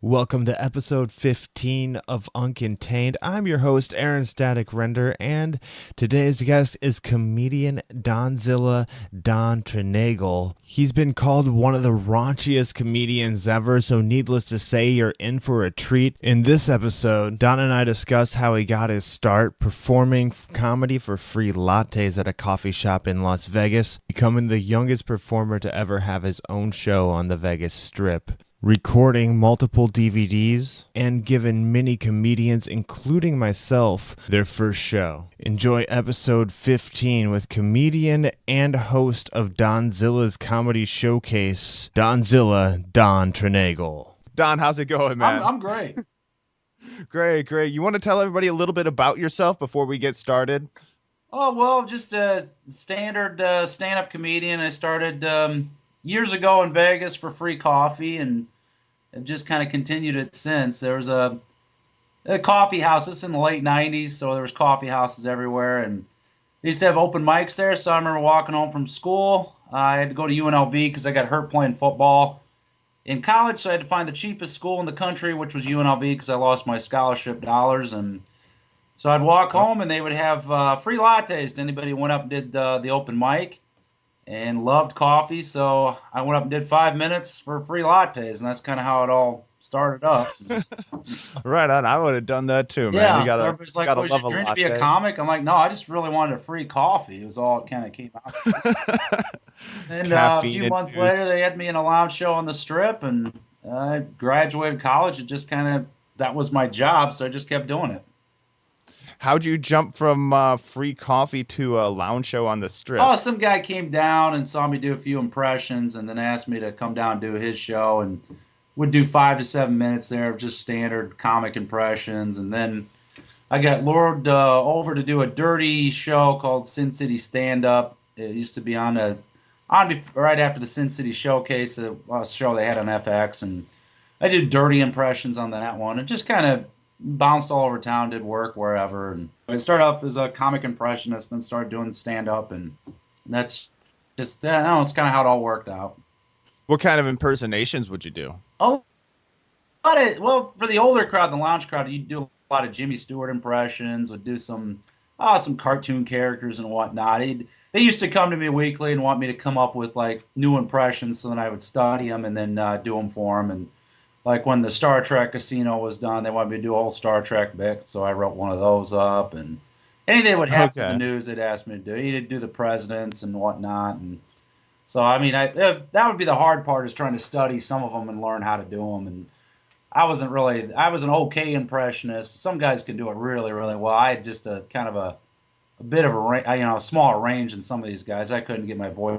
Welcome to episode 15 of Uncontained. I'm your host, Aaron Static Render, and today's guest is comedian Donzilla Don Tjernagel. He's been called one of the raunchiest comedians ever, so needless to say, you're in for a treat. In this episode, Don and I discuss how he got his start performing comedy for free lattes at a coffee shop in Las Vegas, becoming the youngest performer to ever have his own show on the Vegas Strip, recording multiple DVDs, and giving many comedians, including myself, their first show. Enjoy episode 15 with comedian and host of Donzilla's Comedy Showcase, Donzilla Don Tjernagel. Don, how's it going, man? I'm great. Great. You want to tell everybody a little bit about yourself before we get started? Oh, well, just a standard stand-up comedian. I started years ago in Vegas for free coffee, and I've just kind of continued it since. There was a coffee house. This in the late 90s, so there was coffee houses everywhere, and they used to have open mics there. So I remember walking home from school. I had to go to UNLV because I got hurt playing football in college, so I had to find the cheapest school in the country, which was UNLV, because I lost my scholarship dollars. And so I'd walk home, and they would have free lattes to anybody who went up and did the open mic, and loved coffee. So I went up and did 5 minutes for free lattes, and that's kind of how it all started up. Right on. I would have done that too, man. Yeah, You gotta, so everybody's like, gotta "Was love your a dream to be a latte. comic?" I'm like, "No, I just really wanted a free coffee." It was all it kind of came out. And a Caffeine few months induced. later, they had me in a lounge show on the Strip, and I graduated college. And just kind of that was my job, so I just kept doing it. How'd you jump from free coffee to a lounge show on the Strip? Oh, some guy came down and saw me do a few impressions, and then asked me to come down and do his show, and would do 5 to 7 minutes there of just standard comic impressions. And then I got lured over to do a dirty show called Sin City Stand Up. It used to be right after the Sin City Showcase, a show they had on FX, and I did dirty impressions on that one, and just kind of bounced all over town, did work wherever. And I started off as a comic impressionist, then started doing stand up, and that's just I don't know, it's kind of how it all worked out. What kind of impersonations would you do? Oh, well, for the older crowd, the lounge crowd, you do a lot of Jimmy Stewart impressions, would do some cartoon characters and whatnot. They used to come to me weekly and want me to come up with like new impressions, so then I would study them and then do them for them. And like when the Star Trek Casino was done, they wanted me to do a whole Star Trek bit, so I wrote one of those up. And anything that would happen in Okay. the news, they'd ask me to do. He'd do the presidents and whatnot. And so, I mean, that would be the hard part, is trying to study some of them and learn how to do them. And I was an okay impressionist. Some guys could do it really, really well. I had just a kind of a bit of a smaller range than some of these guys. I couldn't get my voice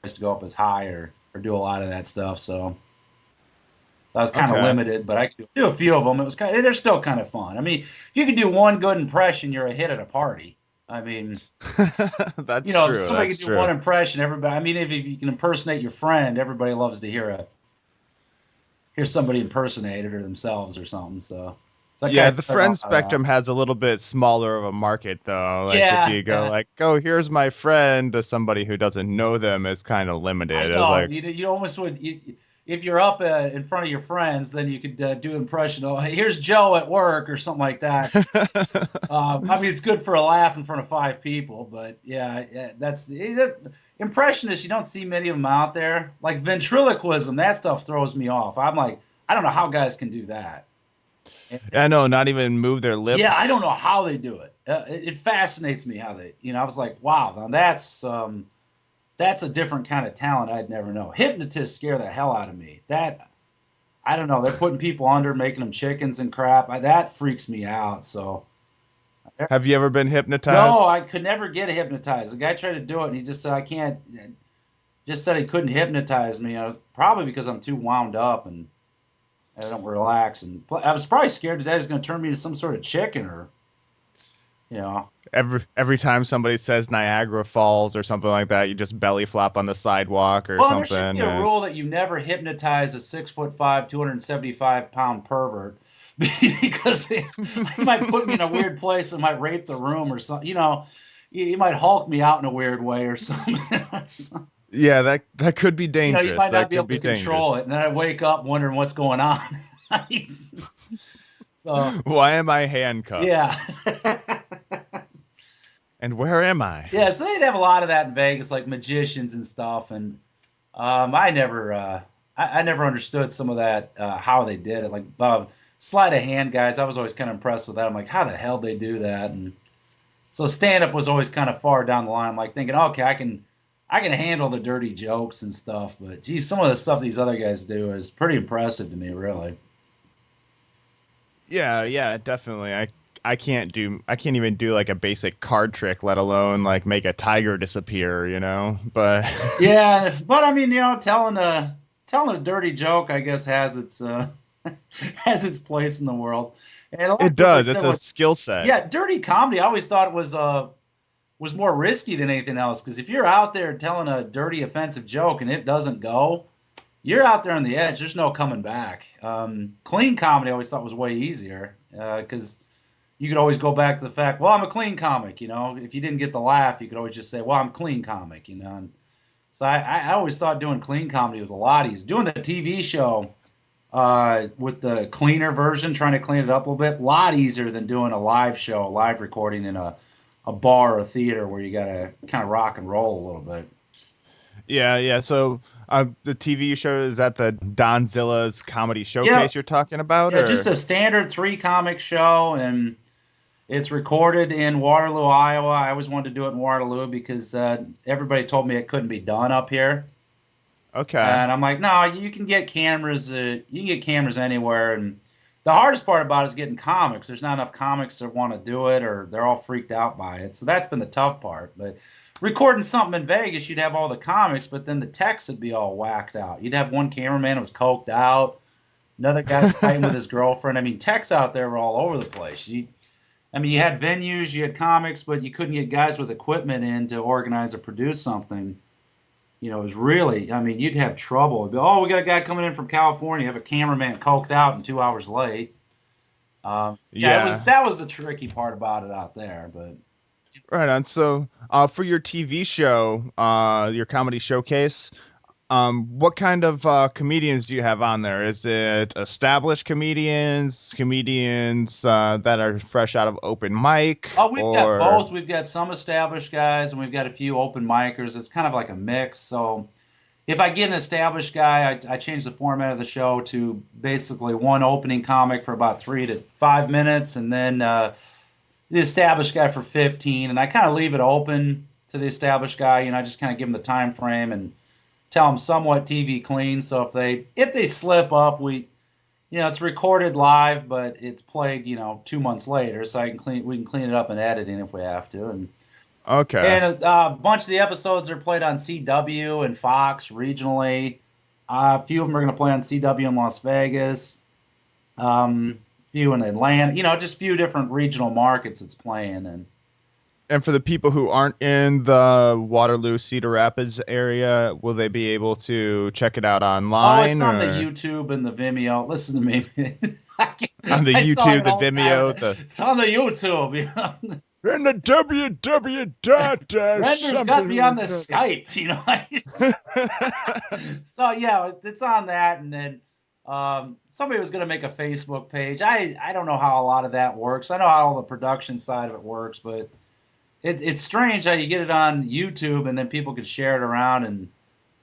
to go up as high or do a lot of that stuff. So I was kind of Okay. limited, but I could do a few of them. They're still kind of fun. I mean, if you can do one good impression, you're a hit at a party. I mean, That's if true. somebody That's can do true. one impression, everybody. I mean, if you can impersonate your friend, everybody loves to hear somebody impersonate it or themselves or something. So I Yeah, kinda the started friend off like that. spectrum has a little bit smaller of a market, though. Like Yeah, if you go yeah. like, "Oh, here's my friend," to somebody who doesn't know them, it's kind of limited. I It's know. like, You almost would. If you're up in front of your friends, then you could do an impression. Oh, here's Joe at work or something like that. I mean, it's good for a laugh in front of 5 people, but yeah, impressionists. You don't see many of them out there. Like ventriloquism, that stuff throws me off. I'm like, I don't know how guys can do that. I know, not even move their lips. Yeah, I don't know how they do it. It fascinates me how they. I was like, wow, now that's a different kind of talent I'd never know. Hypnotists scare the hell out of me. That I don't know. They're putting people under, making them chickens and crap. That freaks me out. So Have you ever been hypnotized? no, I could never get hypnotized. The guy tried to do it, and he just said I can't. Just said he couldn't hypnotize me. Probably because I'm too wound up and I don't relax. And I was probably scared today he was going to turn me into some sort of chicken or you know. Every time somebody says Niagara Falls or something like that, you just belly flop on the sidewalk or Well, there should something. be a rule that you never hypnotize a 6'5", 275-pound pervert because they might put me in a weird place and might rape the room or something. He might Hulk me out in a weird way or something. Yeah, that could be You know, you dangerous. might not That be could able be to dangerous. control it, and then I wake up wondering what's going on. So Why am I handcuffed? yeah. And where am I? Yeah, so they'd have a lot of that in Vegas, like magicians and stuff. And I never understood some of that, how they did it. Like sleight of hand guys, I was always kind of impressed with that. I'm like, how the hell they do that? And so stand up was always kind of far down the line. I'm like thinking, okay, I can handle the dirty jokes and stuff, but geez, some of the stuff these other guys do is pretty impressive to me, really. Yeah, yeah, definitely. I can't even do like a basic card trick, let alone like make a tiger disappear, you know? But Yeah, but I mean, telling a dirty joke, I guess, has its has its place in the world. And a lot of it people does. said, It's a "Well, skill set. yeah, dirty comedy." I always thought was more risky than anything else because if you're out there telling a dirty, offensive joke and it doesn't go, you're out there on the edge. There's no coming back. Clean comedy, I always thought was way easier because you could always go back to the fact, well, I'm a clean comic. You know, if you didn't get the laugh, you could always just say, well, I'm a clean comic. You know. And so I always thought doing clean comedy was a lot easier. Doing the TV show with the cleaner version, trying to clean it up a little bit, a lot easier than doing a live show, a live recording in a bar or a theater where you got to kind of rock and roll a little bit. Yeah, yeah. So the TV show, is that the Donzilla's comedy Yeah, showcase you're talking about, yeah, just or? a standard three comic show, and it's recorded in Waterloo, Iowa. I always wanted to do it in Waterloo because everybody told me it couldn't be done up here. Okay. And I'm like, no, you can get cameras. You can get cameras anywhere. And the hardest part about it is getting comics. There's not enough comics that want to do it, or they're all freaked out by it. So that's been the tough part. But recording something in Vegas, you'd have all the comics, but then the text would be all whacked out. You'd have one cameraman that was coked out, another guy's fighting with his girlfriend. I mean, texts out there were all over the place. I mean, you had venues, you had comics, but you couldn't get guys with equipment in to organize or produce something. You know, it was really, I mean, you'd have trouble. It'd be, oh, we got a guy coming in from California, have a cameraman coked out and 2 hours late. Yeah, Yeah. that was the tricky part about it out there. But Right on. So, for your TV show, your comedy showcase, what kind of comedians do you have on there? Is it established comedians that are fresh out of open mic, oh, we've got or? both. We've got some established guys and we've got a few open micers. It's kind of like a mix. So if I get an established guy, I change the format of the show to basically one opening comic for about 3 to 5 minutes, and then the established guy for 15. And I kind of leave it open to the established guy. You know, I just kind of give him the time frame and tell them somewhat TV clean. So if they slip up, it's recorded live, but it's played 2 months later, so we can clean it up in editing if we have to. Okay. And a bunch of the episodes are played on CW and Fox regionally. A few of them are going to play on CW in Las Vegas. Few in Atlanta. Just a few different regional markets it's playing in. And for the people who aren't in the Waterloo, Cedar Rapids area, will they be able to check it out Oh, it's online, on the or YouTube and the Vimeo. Listen to me. on the I song YouTube, it the all the time. Vimeo, the It's on the YouTube. and the www dot Render's got me on the Skype. So yeah, it's on that, and then somebody was going to make a Facebook page. I don't know how a lot of that works. I know how all the production side of it works, but it's strange how you get it on YouTube and then people can share it around. And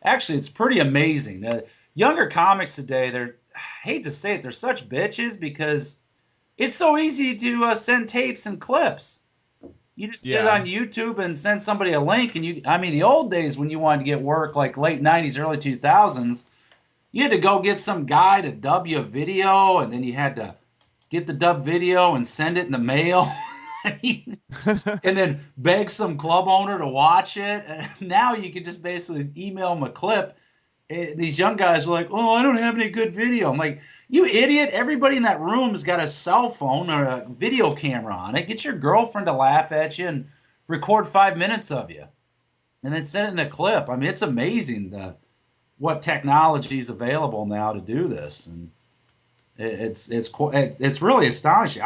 actually, it's pretty amazing. The younger comics today, I hate to say it, they're such bitches because it's so easy to send tapes and clips. You just get it yeah. on YouTube and send somebody a link, and I mean, the old days when you wanted to get work, like late '90s, early 2000s, you had to go get some guy to dub you a video, and then you had to get the dub video and send it in the mail. And then beg some club owner to watch it. And now you can just basically email them a clip. These young guys are like, "Oh, I don't have any good video." I'm like, "You idiot! Everybody in that room has got a cell phone or a video camera on it. Get your girlfriend to laugh at you and record 5 minutes of you, and then send it in a clip." I mean, it's amazing what technology is available now to do this, and it's really astonishing.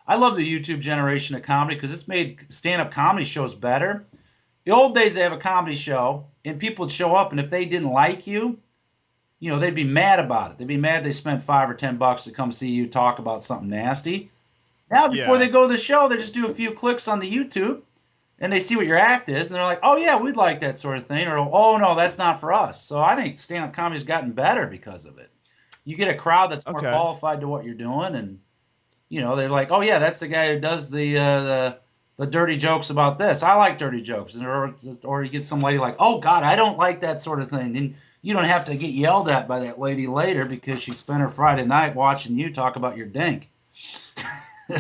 I love the YouTube generation of comedy because it's made stand-up comedy shows better. The old days, they have a comedy show, and people would show up, and if they didn't like you, they'd be mad about it. They'd be mad they spent $5 or $10 to come see you talk about something nasty. Now, before Yeah. they go to the show, they just do a few clicks on the YouTube, and they see what your act is, and they're like, "Oh yeah, we'd like that sort of thing," or "Oh no, that's not for us." So I think stand-up comedy's gotten better because of it. You get a crowd that's more Okay. qualified to what you're doing, and they're like, "Oh yeah, that's the guy who does the dirty jokes about this. I like dirty jokes," or you get some lady like, "Oh God, I don't like that sort of thing," and you don't have to get yelled at by that lady later because she spent her Friday night watching you talk about your dink.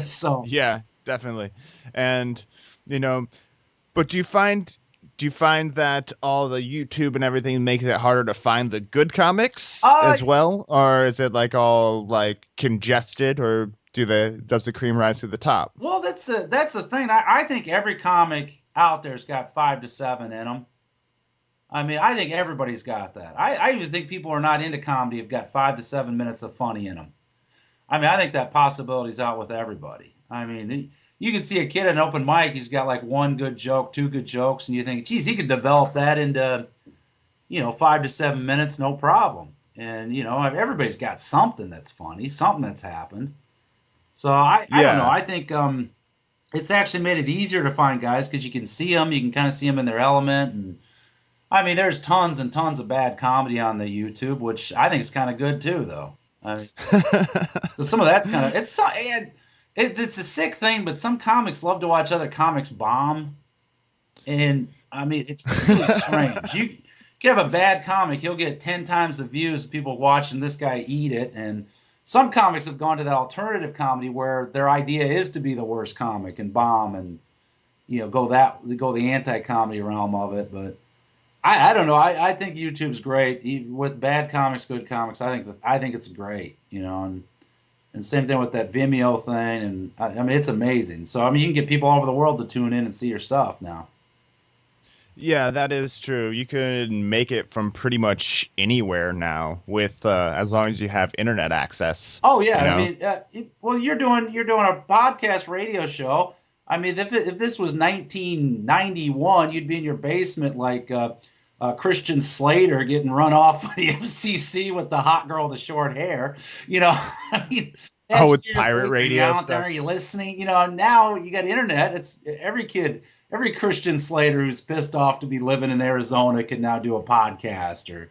So Yeah, definitely. And you know, but do you find that all the YouTube and everything makes it harder to find the good comics uh, as well, or is it like all like congested, or does the cream rise to the top? well, that's the thing. I think every comic out there's got 5 to 7 in them. I mean, I think everybody's got that. I even think people who are not into comedy have got 5 to 7 minutes of funny in them. I mean, I think that possibility's out with everybody. I mean, you can see a kid at an open mic, he's got like one good joke, two good jokes, and you think, geez, he could develop that into, 5 to 7 minutes, no problem. And, everybody's got something that's funny, something that's happened. So I don't know. Yeah. I think it's actually made it easier to find guys because you can see them, you can kind of see them in their element. And I mean, there's tons and tons of bad comedy on the YouTube, which I think is kind of good too, though. I mean, some of that's kind of it's a sick thing, but some comics love to watch other comics bomb, and I mean it's really strange. You can have a bad comic, he'll get 10 times the views of people watching this guy eat it, and some comics have gone to that alternative comedy where their idea is to be the worst comic and bomb and go the anti-comedy realm of it, but. I don't know. I think YouTube's great. With bad comics, good comics. I think it's great. And same thing with that Vimeo thing. And I mean, it's amazing. So I mean, you can get people all over the world to tune in and see your stuff now. Yeah, that is true. You can make it from pretty much anywhere now with as long as you have internet access, Oh yeah, you I know. mean, well, you're doing a podcast radio show. I mean, if this was 1991, you'd be in your basement like Christian Slater getting run off by the FCC with the hot girl with the short hair. I mean, Oh, that's with your pirate basement. Are you radio out there? stuff. Are you listening? Now you got internet. It's every kid, every Christian Slater who's pissed off to be living in Arizona can now do a podcast or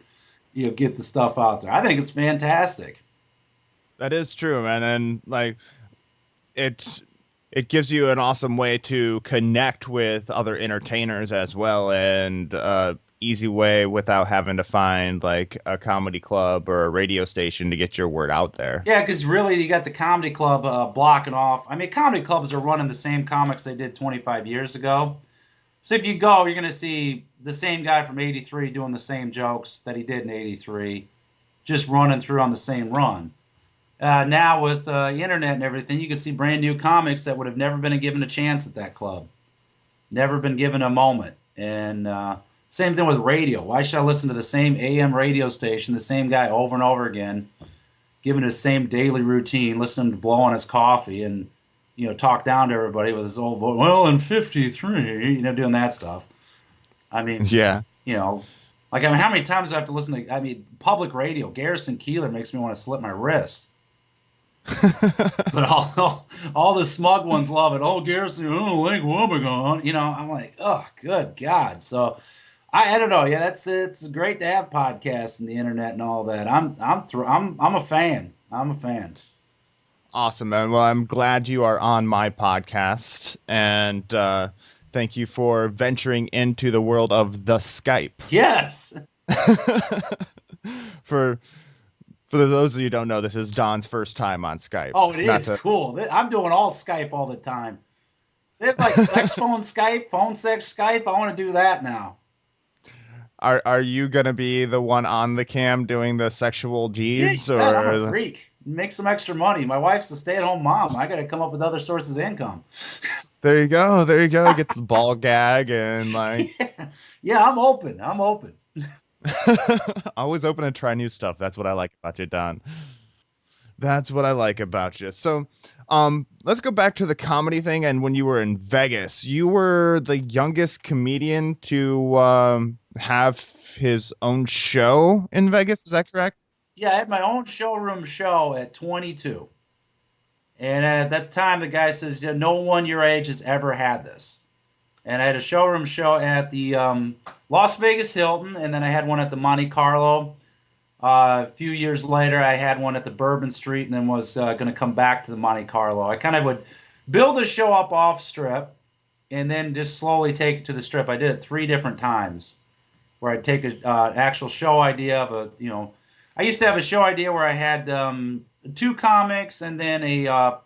get the stuff out there. I think it's fantastic. That is true, man. And like it it gives you an awesome way to connect with other entertainers as well, and easy way without having to find like a comedy club or a radio station to get your word out there. Yeah, because really, you got the comedy club blocking off. I mean, comedy clubs are running the same comics they did 25 years ago. So if you go, you're going to see the same guy from '83 doing the same jokes that he did in '83, just running through on the same run. Now with internet and everything, you can see brand new comics that would have never been given a chance at that club, never been given a moment. And same thing with radio. Why should I listen to the same AM radio station, the same guy over and over again, giving his same daily routine, listening to blow on his coffee and talk down to everybody with his old voice. Well, in '53, doing that stuff. I mean, Yeah. you know, like I mean, how many times do I have to listen to? I mean, public radio. Garrison Keeler makes me want to slip my wrist. But all the smug ones love it. Oh, Garrison, oh, Lake Wobegon. I'm like, oh, good God. So I don't know. Yeah, it's great to have podcasts and the internet and all that. I'm a fan. I'm a fan. Awesome, man. Well, I'm glad you are on my podcast, and thank you for venturing into the world of the Skype. Yes. for for those of you who don't know, this is Don's first time on Skype. Oh, it Not is to cool. I'm doing all Skype all the time. They have like sex phone Skype, phone sex Skype. I want to do that now. are you gonna be the one on the cam doing the sexual Yeah, Jeeves, I'm a or freak. Make some extra money. My wife's a stay-at-home mom. I got to come up with other sources of income. there you go, get the ball gag and like Yeah, yeah, I'm open. I'm open. always open to try new stuff. That's what I like about you, Don. That's what I like about you. So, let's go back to the comedy thing. And when you were in Vegas, you were the youngest comedian to have his own show in Vegas. Is that correct? Yeah, I had my own showroom show at 22. And at that time, the guy says, yeah, no one your age has ever had this. And I had a showroom show at the Las Vegas Hilton, and then I had one at the Monte Carlo. A few years later, I had one at the Bourbon Street, and then was going to come back to the Monte Carlo. I kind of would build a show up off strip, and then just slowly take it to the strip. I did it 3 different times, where I'd take an actual show idea of I used to have a show idea where I had 2 comics and then a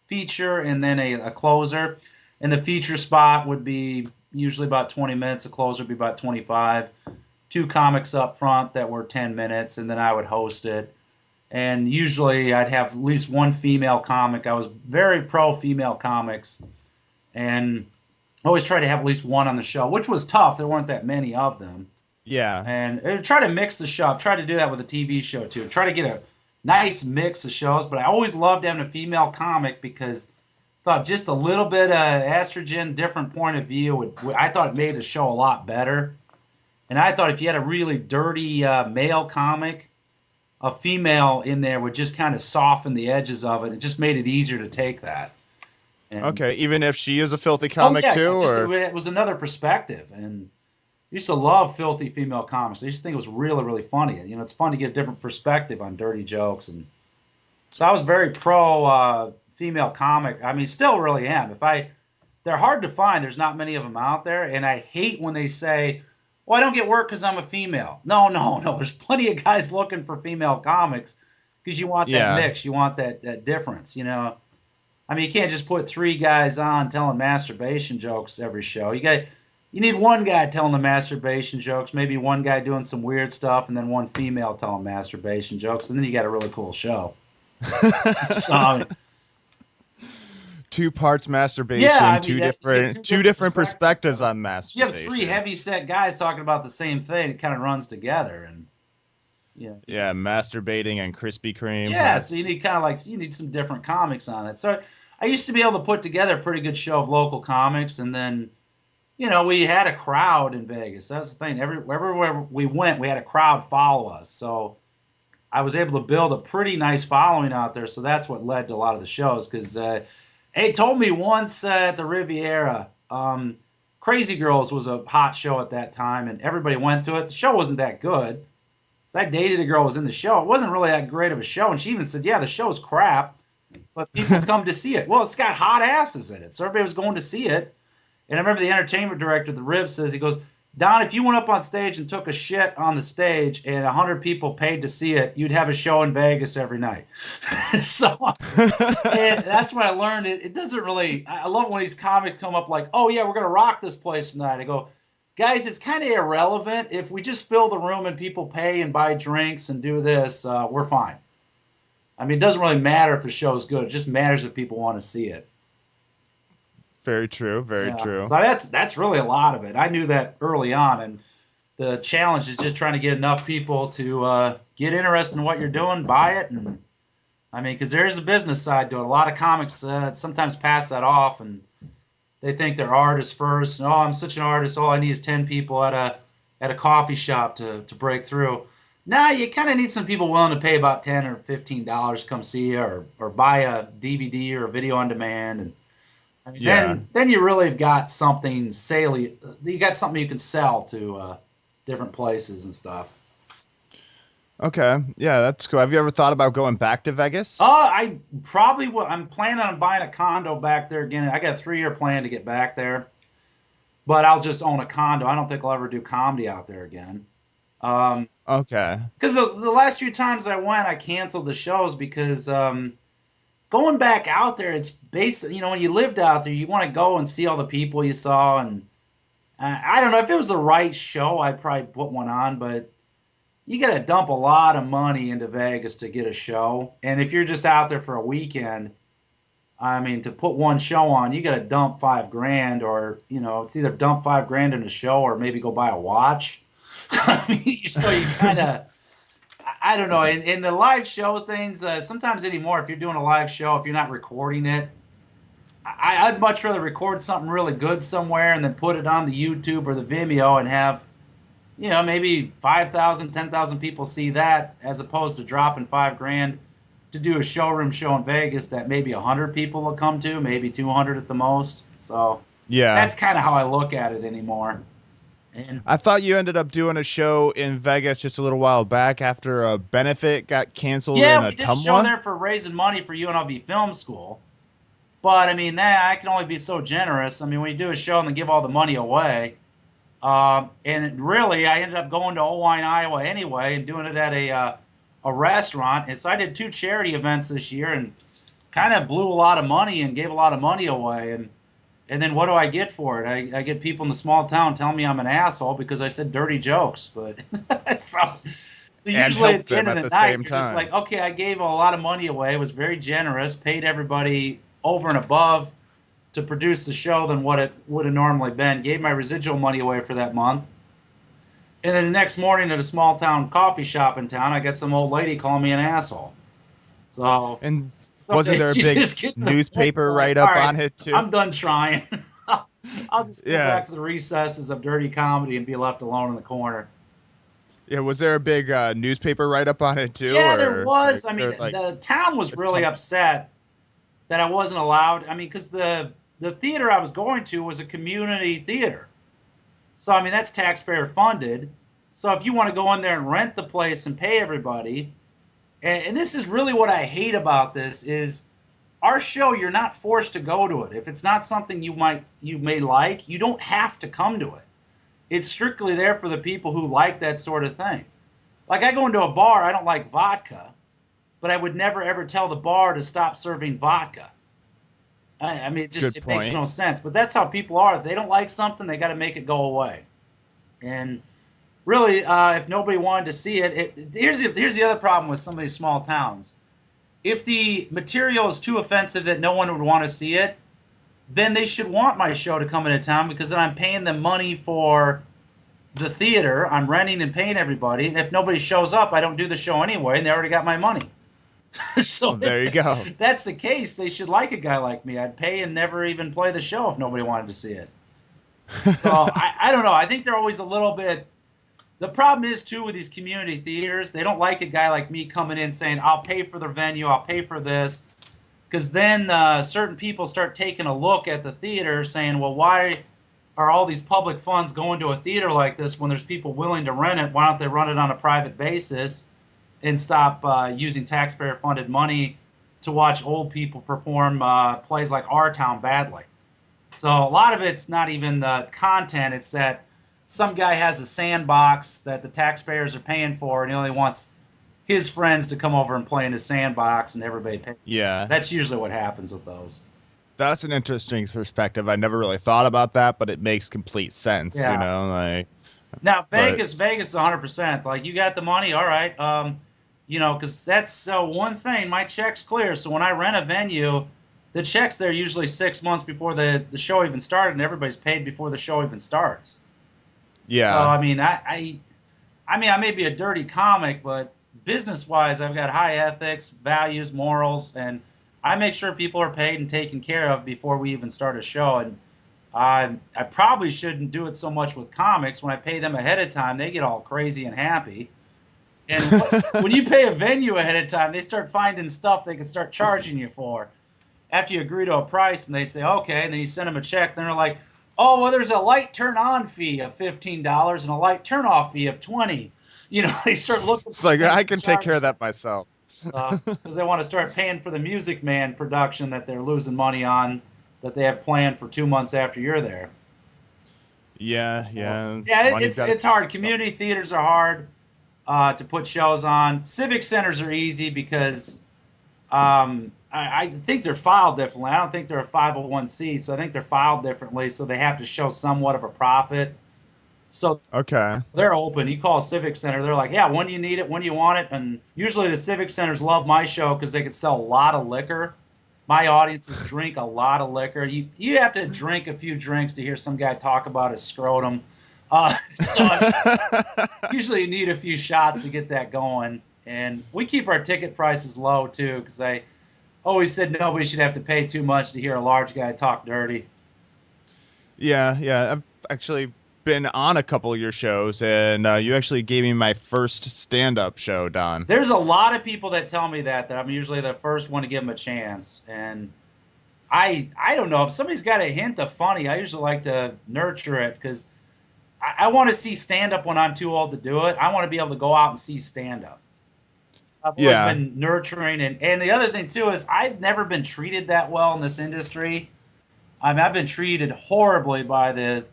feature and then a closer. And the feature spot would be usually about 20 minutes. The closer would be about 25. 2 comics up front that were 10 minutes, and then I would host it. And usually I'd have at least one female comic. I was very pro female comics, and always try to have at least one on the show, which was tough. There weren't that many of them. Yeah. And try to mix the show. I've tried to do that with a TV show too. Try to get a nice mix of shows, but I always loved having a female comic because I thought just a little bit of estrogen, different point of view, I thought it made the show a lot better. And I thought if you had a really dirty male comic, a female in there would just kind of soften the edges of it. It just made it easier to take that. And, Okay, even if she is a filthy comic too, or it was another perspective. And I used to love filthy female comics. I used to think it was really, really funny. You know, it's fun to get a different perspective on dirty jokes. And so I was very pro female comic. I mean, still really am. They're hard to find. There's not many of them out there. And I hate when they say, well, I don't get work because I'm a female. No. There's plenty of guys looking for female comics because you want that mix. You want that difference, you know. I mean, you can't just put 3 guys on telling masturbation jokes every show. You need one guy telling the masturbation jokes, maybe one guy doing some weird stuff, and then one female telling masturbation jokes, and then you got a really cool show. So, 2 parts masturbation, yeah, I mean, two different perspectives on masturbation. You have 3 heavy-set guys talking about the same thing. It kind of runs together, and yeah, masturbating and Krispy Kreme. Yeah, so you need some different comics on it. So I used to be able to put together a pretty good show of local comics, and then we had a crowd in Vegas. That's the thing. Everywhere we went, we had a crowd follow us. So I was able to build a pretty nice following out there. So that's what led to a lot of the shows. Because they told me once at the Riviera, Crazy Girls was a hot show at that time, and everybody went to it. The show wasn't that good. So I dated a girl who was in the show. It wasn't really that great of a show. And she even said, yeah, the show's crap, but people come to see it. Well, it's got hot asses in it. So everybody was going to see it. And I remember the entertainment director, the Riv, says, he goes, Don, if you went up on stage and took a shit on the stage and 100 people paid to see it, you'd have a show in Vegas every night. So and that's when I learned it doesn't really, I love when these comics come up like, oh yeah, we're going to rock this place tonight. I go, guys, it's kind of irrelevant. If we just fill the room and people pay and buy drinks and do this, we're fine. I mean, it doesn't really matter if the show's good. It just matters if people want to see it. Very true. Very true. So that's really a lot of it. I knew that early on, and the challenge is just trying to get enough people to get interested in what you're doing, buy it, and I mean, because there is a business side to it. A lot of comics sometimes pass that off, and they think they're artists first. And, oh, I'm such an artist. All I need is 10 people at a coffee shop to break through. Now you kind of need some people willing to pay about $10 or $15 to come see you, or buy a DVD or a video on demand, and then you really have got something salient. You got something you can sell to different places and stuff. Okay, yeah, that's cool. Have you ever thought about going back to Vegas? I probably will. I'm planning on buying a condo back there again. I got a 3-year plan to get back there, but I'll just own a condo. I don't think I'll ever do comedy out there again. Okay. Because the last few times I went, I canceled the shows because going back out there, it's basically, when you lived out there, you want to go and see all the people you saw. And I don't know, if it was the right show, I'd probably put one on, but you got to dump a lot of money into Vegas to get a show. And if you're just out there for a weekend, I mean, to put one show on, you got to dump $5,000, or, it's either dump $5,000 in a show or maybe go buy a watch. I mean, so you kind of, I don't know. In the live show things, sometimes anymore, if you're doing a live show, if you're not recording it, I'd much rather record something really good somewhere and then put it on the YouTube or the Vimeo and have, maybe 5,000, 10,000 people see that, as opposed to dropping $5,000 to do a showroom show in Vegas that maybe 100 people will come to, maybe 200 at the most. So Yeah. that's kind of how I look at it anymore. And I thought you ended up doing a show in Vegas just a little while back after a benefit got canceled in yeah, we did a show Ottumwa. there for raising money for UNLV Film School. But I mean, that I can only be so generous. I mean, when you do a show and then give all the money away, and really, I ended up going to Owine, Iowa anyway, and doing it at a restaurant. And so I did 2 charity events this year, and kind of blew a lot of money and gave a lot of money away. And then what do I get for it? I get people in the small town telling me I'm an asshole because I said dirty jokes. But so usually at the end of the night, you're just like, okay, I gave a lot of money away, was very generous, paid everybody over and above to produce the show than what it would have normally been, gave my residual money away for that month. And then the next morning at a small town coffee shop in town, I got some old lady calling me an asshole. So, and wasn't there a big newspaper write-up on it too? I'm done trying. I'll just go back to the recesses of dirty comedy and be left alone in the corner. Yeah, was there a big newspaper write-up on it too? Yeah, there was. I mean, the town was really upset that I wasn't allowed. I mean, because the theater I was going to was a community theater. So, I mean, that's taxpayer funded. So if you want to go in there and rent the place and pay everybody, and this is really what I hate about this, is our show, you're not forced to go to it. If it's not something you may like, you don't have to come to it. It's strictly there for the people who like that sort of thing. Like, I go into a bar, I don't like vodka, but I would never ever tell the bar to stop serving vodka. I mean, it makes no sense. But that's how people are. If they don't like something, they got to make it go away. And really, if nobody wanted to see it, here's the other problem with some of these small towns. If the material is too offensive that no one would want to see it, then they should want my show to come into town, because then I'm paying them money for the theater. I'm renting and paying everybody. And if nobody shows up, I don't do the show anyway, and they already got my money. So there you go. If that's the case, they should like a guy like me. I'd pay and never even play the show if nobody wanted to see it. So I don't know. I think they're always a little bit. The problem is too with these community theaters, they don't like a guy like me coming in saying, "I'll pay for the venue, I'll pay for this," because then certain people start taking a look at the theater, saying, "Well, why are all these public funds going to a theater like this when there's people willing to rent it? Why don't they run it on a private basis and stop using taxpayer-funded money to watch old people perform plays like Our Town badly?" So a lot of it's not even the content. It's that some guy has a sandbox that the taxpayers are paying for, and he only wants his friends to come over and play in his sandbox, and everybody pays. Yeah. That's usually what happens with those. That's an interesting perspective. I never really thought about that, but it makes complete sense, Yeah. like. Now, Vegas is 100%. Like, you got the money, all right. Because that's one thing. My check's clear. So when I rent a venue, the checks there usually 6 months before the show even started, and everybody's paid before the show even starts. Yeah. So I mean, I may be a dirty comic, but business-wise, I've got high ethics, values, morals, and I make sure people are paid and taken care of before we even start a show. And I probably shouldn't do it so much with comics. When I pay them ahead of time, they get all crazy and happy. And when you pay a venue ahead of time, they start finding stuff they can start charging you for. After you agree to a price, and they say, okay, and then you send them a check, and they're like, oh, well, there's a light turn-on fee of $15 and a light turn-off fee of $20. They start looking. It's like, I can take care of that myself. Because they want to start paying for the Music Man production that they're losing money on, that they have planned for 2 months after you're there. Yeah. It's hard. Community theaters are hard to put shows on. Civic centers are easy because I think they're filed differently. I don't think they're a 501c, so I think they're filed differently, so they have to show somewhat of a profit. So okay, they're open. You call a Civic Center, they're like, yeah, when do you need it, when do you want it? And usually the Civic Centers love my show because they can sell a lot of liquor. My audiences drink a lot of liquor. You have to drink a few drinks to hear some guy talk about his scrotum. So usually you need a few shots to get that going. And we keep our ticket prices low too, because I always said nobody should have to pay too much to hear a large guy talk dirty. Yeah. I've actually been on a couple of your shows, and you actually gave me my first stand-up show, Don. There's a lot of people that tell me that I'm usually the first one to give them a chance, and I don't know if somebody's got a hint of funny. I usually like to nurture it because I want to see stand up when I'm too old to do it. I want to be able to go out and see stand up. So I've always Yeah. been nurturing, and the other thing too is I've never been treated that well in this industry. I mean, I've been treated horribly by the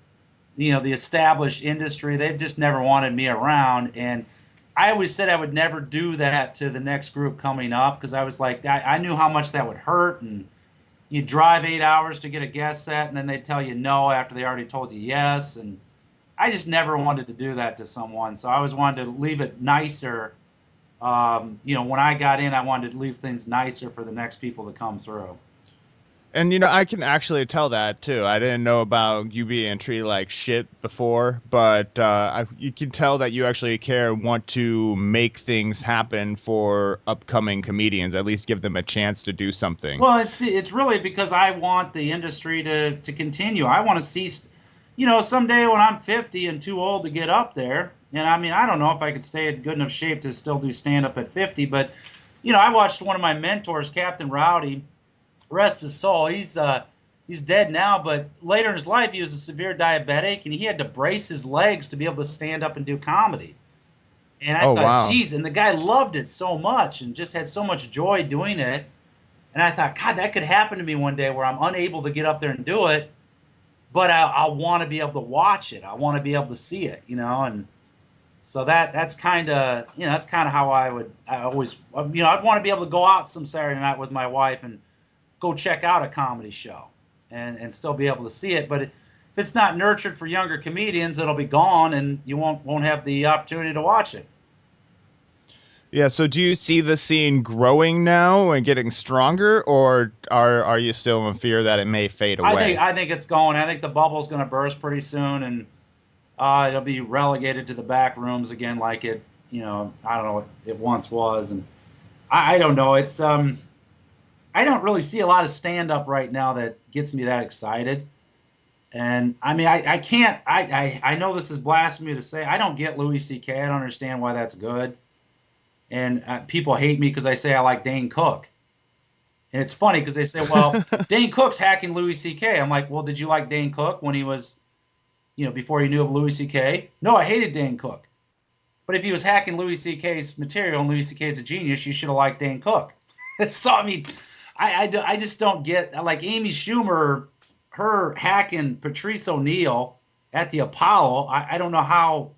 established industry. They've just never wanted me around, and I always said I would never do that to the next group coming up because I was like, I knew how much that would hurt, and you drive 8 hours to get a guest set, and then they tell you no after they already told you yes, and I just never wanted to do that to someone. So I always wanted to leave it nicer. When I got in, I wanted to leave things nicer for the next people to come through. And I can actually tell that too. I didn't know about you being treated like shit before, but you can tell that you actually care, and want to make things happen for upcoming comedians. At least give them a chance to do something. Well, it's really because I want the industry to continue. I want to see, someday when I'm 50 and too old to get up there. And I mean, I don't know if I could stay in good enough shape to still do stand up at 50, but I watched one of my mentors, Captain Rowdy, rest his soul. He's dead now, but later in his life he was a severe diabetic and he had to brace his legs to be able to stand up and do comedy. And I Oh, thought, wow. geez, and the guy loved it so much and just had so much joy doing it. And I thought, God, that could happen to me one day where I'm unable to get up there and do it, but I want to be able to watch it. I want to be able to see it, and so that's kind of how I always I'd want to be able to go out some Saturday night with my wife and go check out a comedy show and still be able to see it. But if it's not nurtured for younger comedians, it'll be gone and you won't have the opportunity to watch it. Yeah. So do you see the scene growing now and getting stronger, or are you still in fear that it may fade away? I think it's going. I think the bubble's going to burst pretty soon, and it'll be relegated to the back rooms again, like it. I don't know what it once was, and I don't know. It's I don't really see a lot of stand up right now that gets me that excited. And I mean, I can't. I know this is blasphemy to say. I don't get Louis C.K. I don't understand why that's good. And people hate me because I say I like Dane Cook. And it's funny because they say, well, Dane Cook's hacking Louis C.K. I'm like, well, did you like Dane Cook when he was, before you knew of Louis C.K.? No, I hated Dane Cook. But if he was hacking Louis C.K.'s material and Louis C.K.'s a genius, you should have liked Dane Cook. So, I mean, I just don't get, like Amy Schumer, her hacking Patrice O'Neill at the Apollo. I don't know how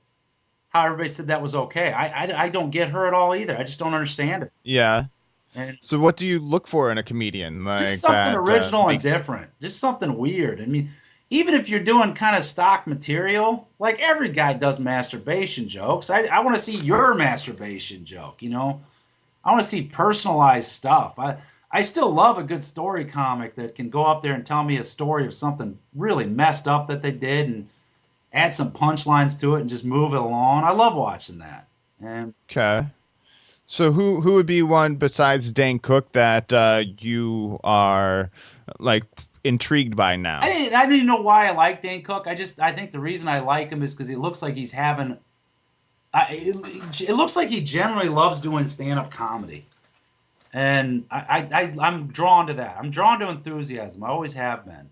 everybody said that was okay. I don't get her at all either. I just don't understand it. Yeah. And So what do you look for in a comedian just like something that? original and different. Just something weird. I mean, even if you're doing kind of stock material, like every guy does masturbation jokes. I want to see your masturbation joke, I want to see personalized stuff. I still love a good story comic that can go up there and tell me a story of something really messed up that they did and add some punchlines to it and just move it along. I love watching that. And Okay. So who would be one besides Dane Cook that you are like intrigued by now? I didn't even know why I like Dane Cook. I think the reason I like him is because he looks like he's having. It looks like he generally loves doing stand-up comedy, and I'm drawn to that. I'm drawn to enthusiasm. I always have been,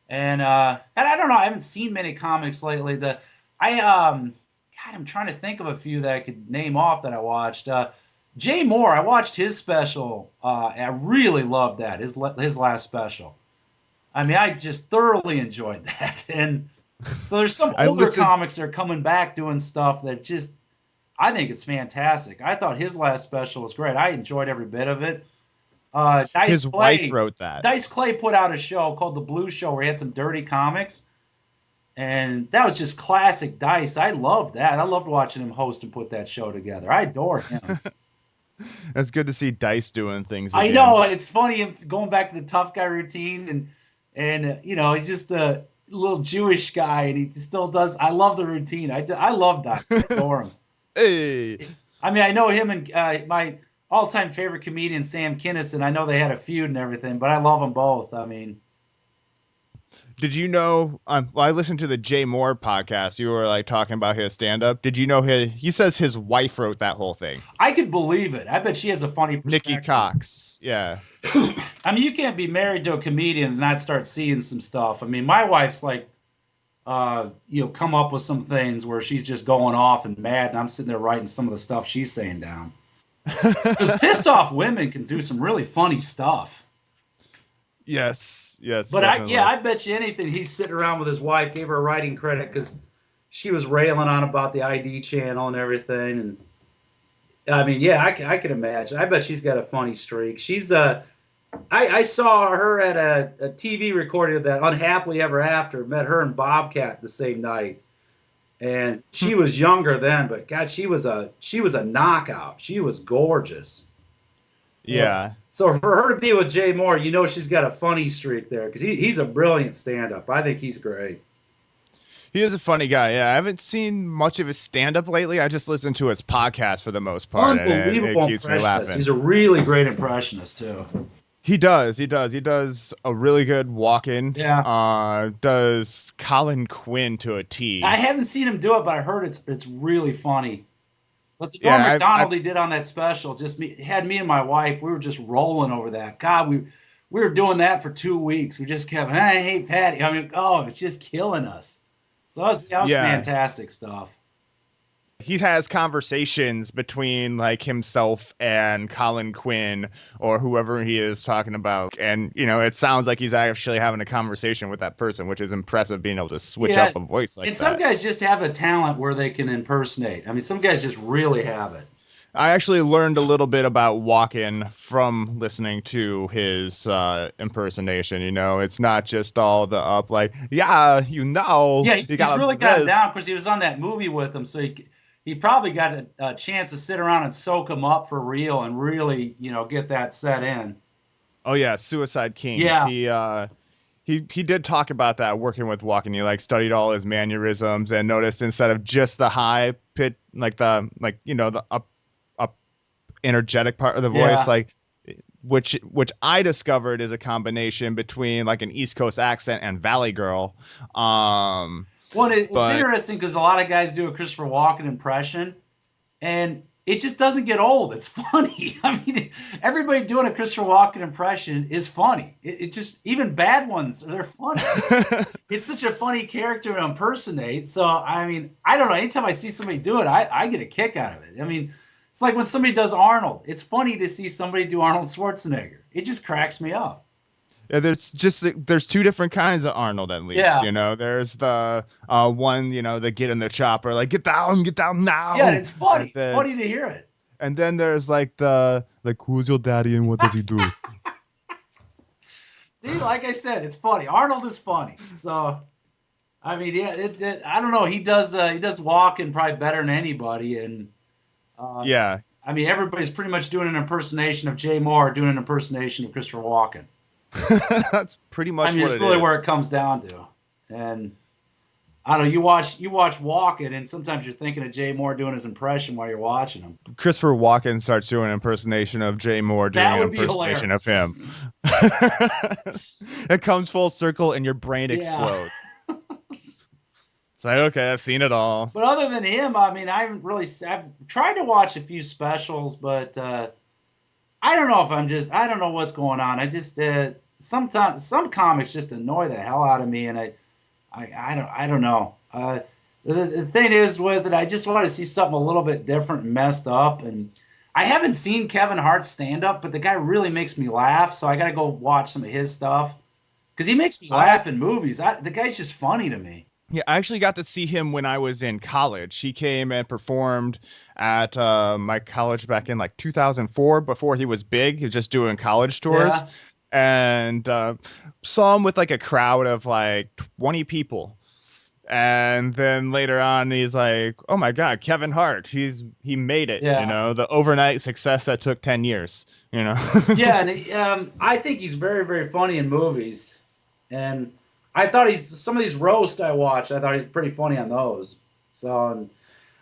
and I don't know. I haven't seen many comics lately. God, I'm trying to think of a few that I could name off that I watched. Jay Moore, I watched his special. I really loved that his last special. I mean, I just thoroughly enjoyed that. And so there's some older comics that are coming back doing stuff that just, I think it's fantastic. I thought his last special was great. I enjoyed every bit of it. His wife wrote that. Dice Clay put out a show called The Blue Show where he had some dirty comics. And that was just classic Dice. I loved that. I loved watching him host and put that show together. I adore him. It's good to see Dice doing things again. I know, and it's funny going back to the tough guy routine, and he's just a little Jewish guy, and he still does. I love the routine. I love Dice. I adore him. Hey, I mean, I know him and my all-time favorite comedian, Sam Kinison. I know they had a feud and everything, but I love them both. I mean, Did you know? Well, I listened to the Jay Moore podcast. You were like talking about his stand-up. Did you know he says his wife wrote that whole thing? I could believe it. I bet she has a funny Nikki perspective. Cox. Yeah. I mean, you can't be married to a comedian and not start seeing some stuff. I mean, my wife's like, come up with some things where she's just going off and mad, and I'm sitting there writing some of the stuff she's saying down. Because pissed off women can do some really funny stuff. Yes. Yes. But Definitely. I bet you anything he's sitting around with his wife, gave her a writing credit because she was railing on about the ID channel and everything. And I mean, yeah, I can imagine. I bet she's got a funny streak. I saw her at a TV recording of that Unhappily Ever After. Met her and Bobcat the same night, and she was younger then, but God, she was a knockout. She was gorgeous. Yeah. So for her to be with Jay Moore, you know she's got a funny streak there because he's a brilliant stand-up. I think he's great. He is a funny guy. Yeah, I haven't seen much of his stand-up lately. I just listen to his podcast for the most part, and Unbelievable it keeps me impressionist. laughing. He's a really great impressionist too. He does a really good walk-in. Yeah. Does Colin Quinn to a T. I haven't seen him do it, but I heard it's really funny. But the Yeah, Norm Macdonald he did on that special had me and my wife. We were just rolling over that. God, we were doing that for 2 weeks. We just kept, I hate Patty. I mean, it's just killing us. So that was fantastic stuff. He has conversations between like himself and Colin Quinn or whoever he is talking about. And, it sounds like he's actually having a conversation with that person, which is impressive, being able to switch up a voice like that. And some guys just have a talent where they can impersonate. I mean, some guys just really have it. I actually learned a little bit about Walken from listening to his impersonation. It's not just all the up like, yeah, Yeah, he's really got it down because he was on that movie with him. So he probably got a chance to sit around and soak him up for real and really, get that set in. Oh yeah, Suicide King. Yeah. He did talk about that working with Walken. He like studied all his mannerisms and noticed instead of just the high pitch, the up energetic part of the voice, like which I discovered is a combination between like an East Coast accent and Valley Girl. Well, it's interesting because a lot of guys do a Christopher Walken impression, and it just doesn't get old. It's funny. I mean, everybody doing a Christopher Walken impression is funny. It just, even bad ones, they're funny. It's such a funny character to impersonate. So, I mean, I don't know. Anytime I see somebody do it, I get a kick out of it. I mean, it's like when somebody does Arnold. It's funny to see somebody do Arnold Schwarzenegger. It just cracks me up. Yeah, there's two different kinds of Arnold at least. Yeah. There's the one, that get in the chopper, like get down now. Yeah, it's funny. It's funny to hear it. And then there's like who's your daddy and what does he do? See, like I said, it's funny. Arnold is funny. So, I mean, yeah, I don't know. He does Walken probably better than anybody, and yeah. I mean, everybody's pretty much doing an impersonation of Jay Moore, doing an impersonation of Christopher Walken. That's pretty much. I mean, it's really where it comes down to. And I don't know. You watch Walken, and sometimes you're thinking of Jay Moore doing his impression while you're watching him. Christopher Walken starts doing an impersonation of Jay Moore doing an impersonation of him. It comes full circle, and your brain explodes. It's like, okay, I've seen it all. But other than him, I mean, I've tried to watch a few specials, but I don't know I don't know what's going on. I just sometimes some comics just annoy the hell out of me, and I don't know. The thing is with it, I just want to see something a little bit different and messed up. And I haven't seen Kevin Hart's stand up, but the guy really makes me laugh, so I got to go watch some of his stuff because he makes me laugh in movies. The guy's just funny to me. Yeah, I actually got to see him when I was in college. He came and performed at my college back in like 2004 before he was big. He was just doing college tours. Yeah. And saw him with like a crowd of like 20 people. And then later on, he's like, oh my God, Kevin Hart. He made it, the overnight success that took 10 years, Yeah, and I think he's very, very funny in movies. And I thought some of these roasts I watched, I thought he was pretty funny on those. So,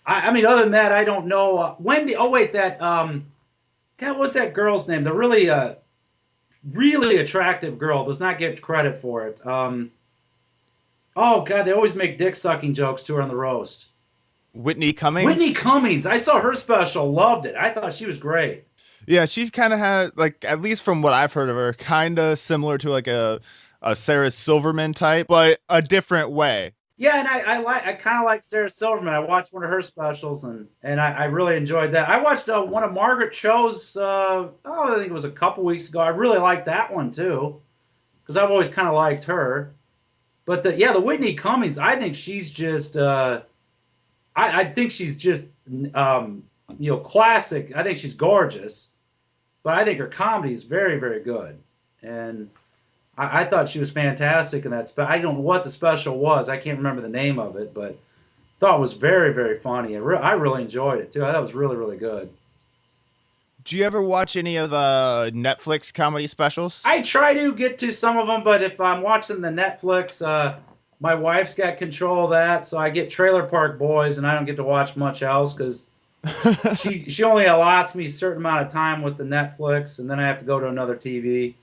I mean, other than that, I don't know. Wendy. Oh wait, that God, what's that girl's name? The really really attractive girl does not get credit for it. Oh God, they always make dick sucking jokes to her on the roast. Whitney Cummings. Whitney Cummings. I saw her special, loved it. I thought she was great. Yeah, she's kind of had like, at least from what I've heard of her, kind of similar to like a Sarah Silverman type, but a different way. Yeah, and I kind of like Sarah Silverman. I watched one of her specials, and I really enjoyed that. I watched one of Margaret Cho's. I think it was a couple weeks ago. I really liked that one too, because I've always kind of liked her. But the Whitney Cummings, I think she's just I think she's just classic. I think she's gorgeous, but I think her comedy is very very good, and I thought she was fantastic in that. I don't know what the special was. I can't remember the name of it, but thought it was very very funny. I really enjoyed it too. I thought it was really really good. Do you ever watch any of the Netflix comedy specials? I try to get to some of them, but if I'm watching the Netflix, my wife's got control of that, so I get Trailer Park Boys, and I don't get to watch much else because she only allots me a certain amount of time with the Netflix, and then I have to go to another TV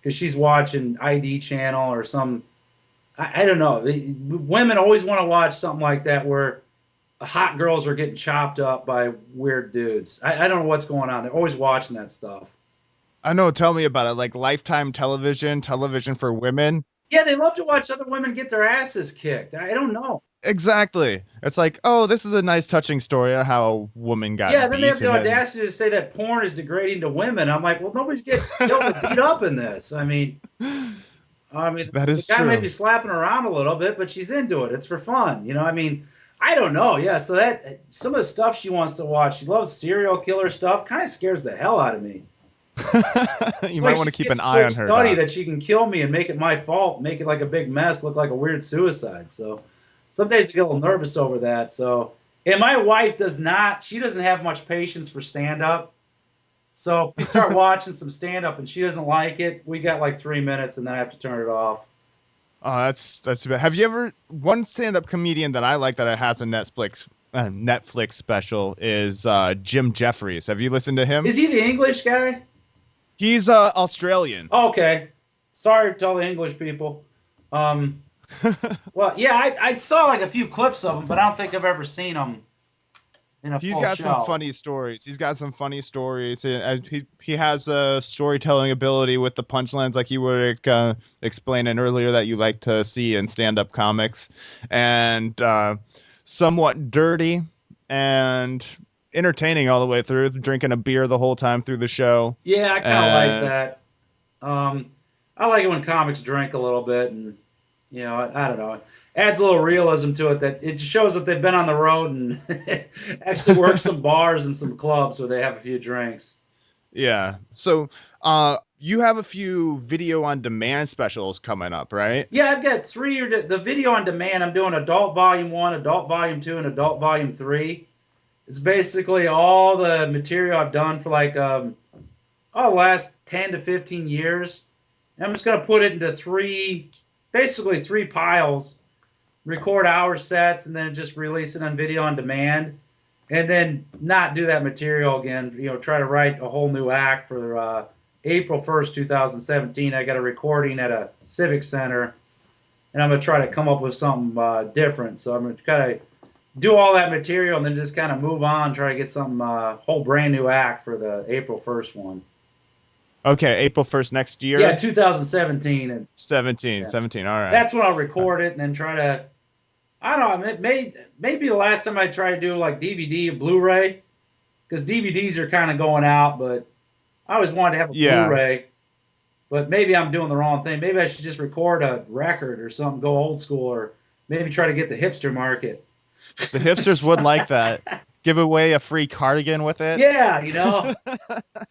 because she's watching ID channel or some. I don't know. Women always want to watch something like that where hot girls are getting chopped up by weird dudes. I don't know what's going on. They're always watching that stuff. I know. Tell me about it. Like Lifetime television, television for women. Yeah, they love to watch other women get their asses kicked. I don't know. Exactly. It's like, oh, this is a nice touching story of how a woman got Yeah, then beat. they have the audacity to say that porn is degrading to women. I'm like, well, nobody's getting beat up in this. I mean, that is the guy true. may be slapping around a little bit, but she's into it. It's for fun, you know. I mean, I don't know. Yeah, so that some of the stuff she wants to watch, she loves serial killer stuff. Kind of scares the hell out of me. You might want to keep an eye on her. Study that she can kill me and make it my fault, make it like a big mess, look like a weird suicide. So some days I get a little nervous over that. So, and my wife does not. She doesn't have much patience for stand up. So if we start watching some stand up and she doesn't like it, we got like 3 minutes and then I have to turn it off. Oh, that's too bad. Have you ever one stand-up comedian that I like that has a Netflix special is Jim Jeffries. Have you listened to him? Is he the English guy? He's Australian. Oh, okay. Sorry to all the English people. Well, yeah, I saw like a few clips of him, but I don't think I've ever seen him in a full show. He's got some funny stories. He has a storytelling ability with the punchlines, like you were explaining earlier that you like to see in stand-up comics, and somewhat dirty and entertaining all the way through, drinking a beer the whole time through the show. Yeah, I kind of like that. I like it when comics drink a little bit, and I don't know, it adds a little realism to it. That it shows that they've been on the road and actually worked some bars and some clubs where they have a few drinks. Yeah. So, you have a few video on demand specials coming up, right? Yeah, I've got 3. The video on demand, I'm doing Adult Volume 1, Adult Volume 2, and Adult Volume 3. It's basically all the material I've done for like the last 10 to 15 years. And I'm just going to put it into 3 piles, record hour sets, and then just release it on video on demand. And then not do that material again, try to write a whole new act for April 1st, 2017. I got a recording at a civic center, and I'm going to try to come up with something different. So I'm going to kind of do all that material and then just kind of move on, try to get some whole brand new act for the April 1st one. Okay, April 1st next year? Yeah, 2017. And 17, all right. That's when I'll record it and then try to, I don't know, maybe the last time I tried to do like DVD and Blu-ray, because DVDs are kind of going out, but I always wanted to have a Blu-ray, but maybe I'm doing the wrong thing. Maybe I should just record a record or something, go old school, or maybe try to get the hipster market. The hipsters would like that. Give away a free cardigan with it. Yeah,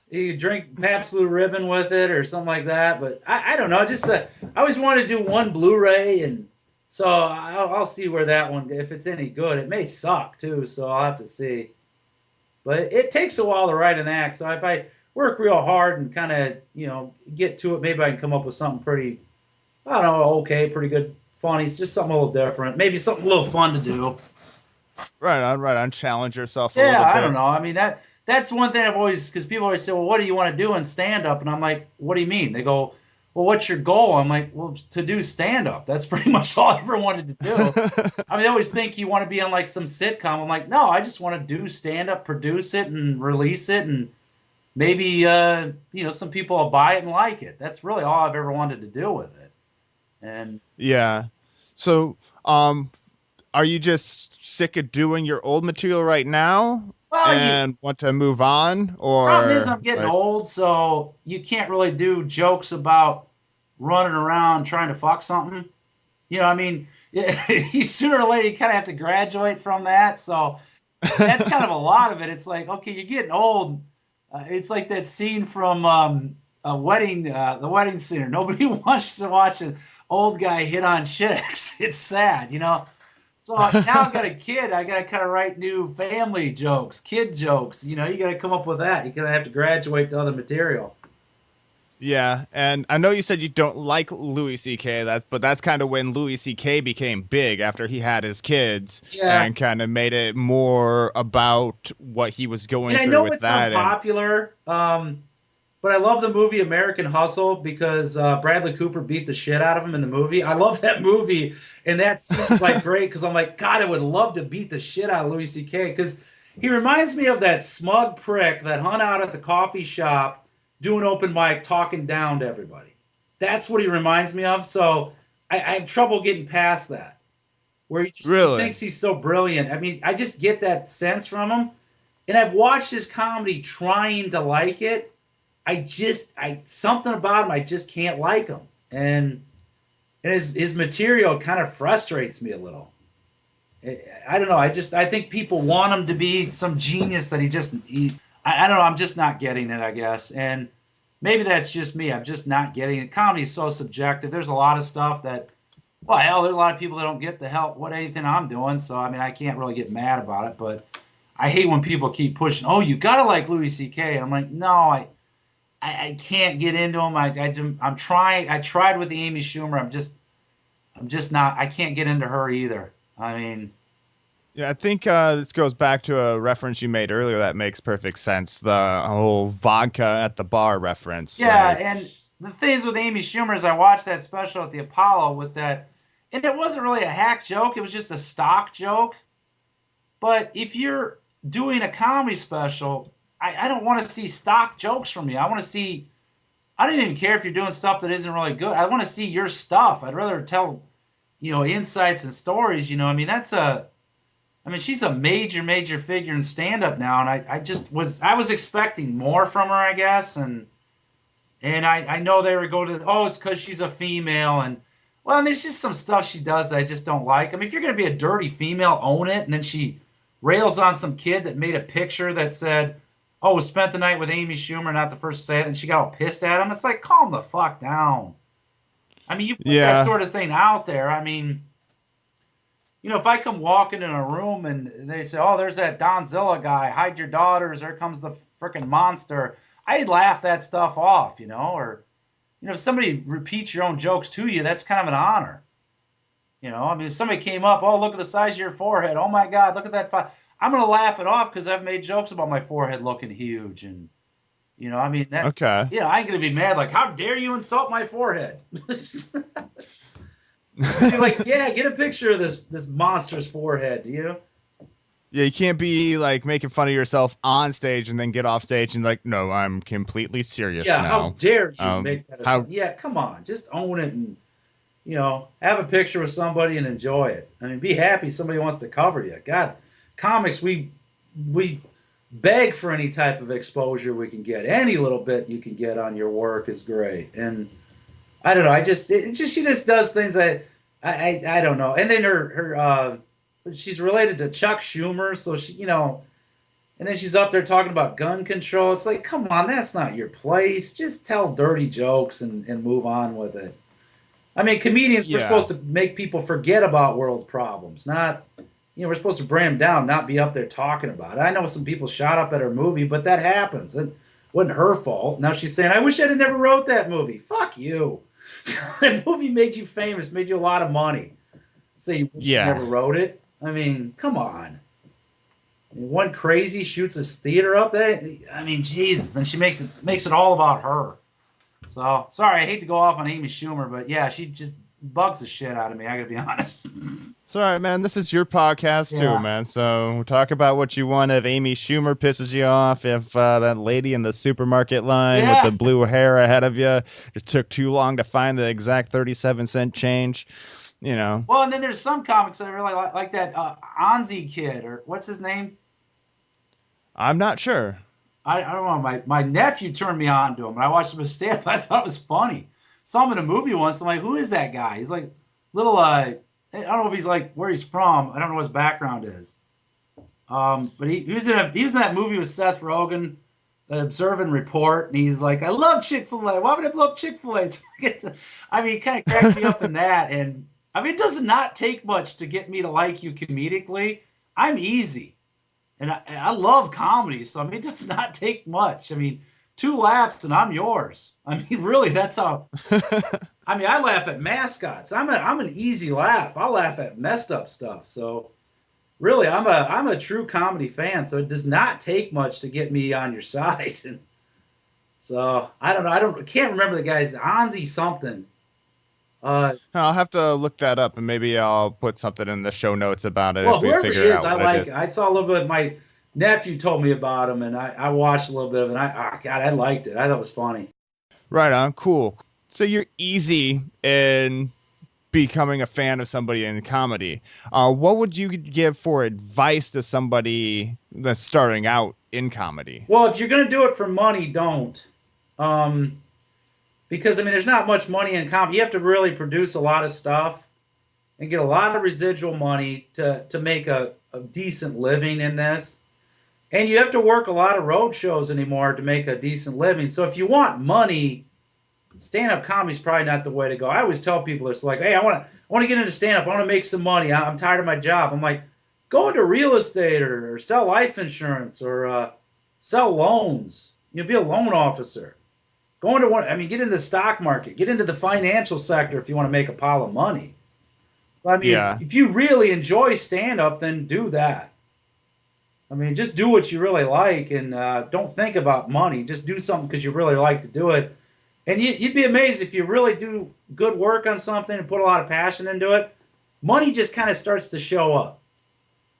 you drink Pabst Blue Ribbon with it or something like that. But I don't know. Just I always wanted to do one Blu-ray, and so I'll see where that one, if it's any good. It may suck too, so I'll have to see. But it takes a while to write an act. So if I work real hard and kind of get to it, maybe I can come up with something pretty, I don't know, okay, pretty good, funny. It's just something a little different. Maybe something a little fun to do. right on. Challenge yourself a Yeah, little I don't bit. know. I mean that's one thing I've always, because people always say, well, what do you want to do in stand up? And I'm like, what do you mean? They go, well, what's your goal? I'm like, well, to do stand up. That's pretty much all I ever wanted to do. I mean, they always think you want to be on like some sitcom. I'm like, no, I just want to do stand up, produce it, and release it, and maybe some people will buy it and like it. That's really all I've ever wanted to do with it. And Yeah. So, are you just sick of doing your old material right now well, you and want to move on, problem is or I'm getting like, old, so you can't really do jokes about running around trying to fuck something. I mean, you sooner or later you kind of have to graduate from that. So that's kind of a lot of it. It's like, okay, you're getting old. It's like that scene from a wedding, the wedding singer. Nobody wants to watch an old guy hit on chicks. It's sad. So now I've got a kid. I got to kind of write new family jokes, kid jokes. You got to come up with that. You're going to have to graduate to other material. yeah? And I know you said you don't like Louis C.K. But that's kind of when Louis C.K. became big after he had his kids Yeah. and kind of made it more about what he was And going I through know with it's that. And unpopular, but I love the movie American Hustle because Bradley Cooper beat the shit out of him in the movie. I love that movie, and that seems like great because I'm like, God, I would love to beat the shit out of Louis C.K. because he reminds me of that smug prick that hung out at the coffee shop doing open mic, talking down to everybody. That's what he reminds me of. So I have trouble getting past that, where he really, thinks he's so brilliant. I mean, I just get that sense from him, and I've watched his comedy trying to like it. I something about him, I just can't like him, and his material kind of frustrates me a little. I don't know. I think people want him to be some genius that I don't know. I'm just not getting it, I guess, and maybe that's just me. I'm just not getting it. Comedy is so subjective. There's a lot of stuff that, well, hell, there's a lot of people that don't get the help what anything I'm doing. So I mean, I can't really get mad about it, but I hate when people keep pushing. Oh, you gotta like Louis C.K. I'm like, no, I can't get into him. I'm trying. I tried with the Amy Schumer. I'm just not. I can't get into her either. I mean, yeah, I think this goes back to a reference you made earlier that makes perfect sense. The whole vodka at the bar reference, yeah. like, And the things with Amy Schumer is I watched that special at the Apollo with that, and it wasn't really a hack joke. It was just a stock joke. But if you're doing a comedy special, I don't want to see stock jokes from you. I want to see. I don't even care if you're doing stuff that isn't really good. I want to see your stuff. I'd rather tell, insights and stories. I mean, I mean, she's a major, major figure in stand up now. And I was expecting more from her, I guess. And I know they would go to, oh, it's because she's a female. And, well, and there's just some stuff she does that I just don't like. I mean, if you're going to be a dirty female, own it. And then she rails on some kid that made a picture that said, oh, spent the night with Amy Schumer, not the first to say it. And she got all pissed at him. It's like, calm the fuck down. I mean, you put that yeah, sort of thing out there. I mean, if I come walking in a room and they say, "Oh, there's that Donzilla guy. Hide your daughters. There comes the freaking monster," I'd laugh that stuff off, or if somebody repeats your own jokes to you, that's kind of an honor. I mean, if somebody came up, "Oh, look at the size of your forehead. Oh my God, look at that." I'm gonna laugh it off because I've made jokes about my forehead looking huge, and I mean that. okay. Yeah, I ain't gonna be mad like, "How dare you insult my forehead?" I'd be like, "Yeah, get a picture of this monster's forehead, do you?" Yeah, you can't be like making fun of yourself on stage and then get off stage and like, no, I'm completely serious Yeah, how now. dare you make that a How? song? Yeah, come on, just own it and have a picture with somebody and enjoy it. I mean, be happy somebody wants to cover you. God, comics, we beg for any type of exposure we can get. Any little bit you can get on your work is great. And I don't know, she just does things that I don't know. And then her she's related to Chuck Schumer, so and then she's up there talking about gun control. It's like, come on, that's not your place. Just tell dirty jokes and move on with it. I mean, comedians, we're Yeah, supposed to make people forget about world problems, not, we're supposed to bring them down, not be up there talking about it. I know some people shot up at her movie, but that happens. It wasn't her fault. Now she's saying, I wish I'd have never wrote that movie. Fuck you. That movie made you famous, made you a lot of money. Say you wish you yeah, never wrote it. I mean, come on. One crazy shoots his theater up. I mean, Jesus. Then she makes it all about her. So sorry, I hate to go off on Amy Schumer, but yeah, she just bugs the shit out of me. I gotta be honest. It's all right, man. This is your podcast too, Yeah. man. So talk about what you want. If Amy Schumer pisses you off, if that lady in the supermarket line with Yeah. the blue hair ahead of you just took too long to find the exact 37-cent change, you know. Well, and then there's some comics that I really like that Anzi kid, or what's his name? I'm not sure. I don't know. My nephew turned me on to him, and I watched him stand up. I thought it was funny. Saw him in a movie once. I'm like, who is that guy? He's like little. I don't know if he's like where he's from. I don't know what his background is. But he was in that movie with Seth Rogen, Observe and Report, and he's like, I love Chick-fil-A. Why would I love Chick-fil-A? I mean, it kind of cracked me up in that. And I mean, it does not take much to get me to like you comedically. I'm easy. And I love comedy, so I mean, it does not take much. I mean, 2 laughs and I'm yours. I mean, really, that's how. I mean, I laugh at mascots. I'm an easy laugh. I'll laugh at messed up stuff. So, really, I'm a true comedy fan. So it does not take much to get me on your side. And so I don't know. Can't remember the guy's Anzi something. I'll have to look that up, and maybe I'll put something in the show notes about it Well, if we whoever he figure is, out I what like. it is. I saw a little bit. My nephew told me about him, and I watched a little bit of it. And God, I liked it. I thought it was funny. Right on, cool. So you're easy in becoming a fan of somebody in comedy. What would you give for advice to somebody that's starting out in comedy? Well, if you're gonna do it for money, don't. Because I mean, there's not much money in comedy. You have to really produce a lot of stuff and get a lot of residual money to make a decent living in this. And you have to work a lot of road shows anymore to make a decent living. So if you want money, stand-up comedy is probably not the way to go. I always tell people, it's like, hey, I want to get into stand-up. I want to make some money. I'm tired of my job. I'm like, go into real estate or sell life insurance or sell loans. You know, be a loan officer. Go into get into the stock market. Get into the financial sector if you want to make a pile of money. I mean, Yeah. if you really enjoy stand-up, then do that. I mean, just do what you really like and don't think about money. Just do something because you really like to do it. And you'd be amazed if you really do good work on something and put a lot of passion into it. Money just kind of starts to show up.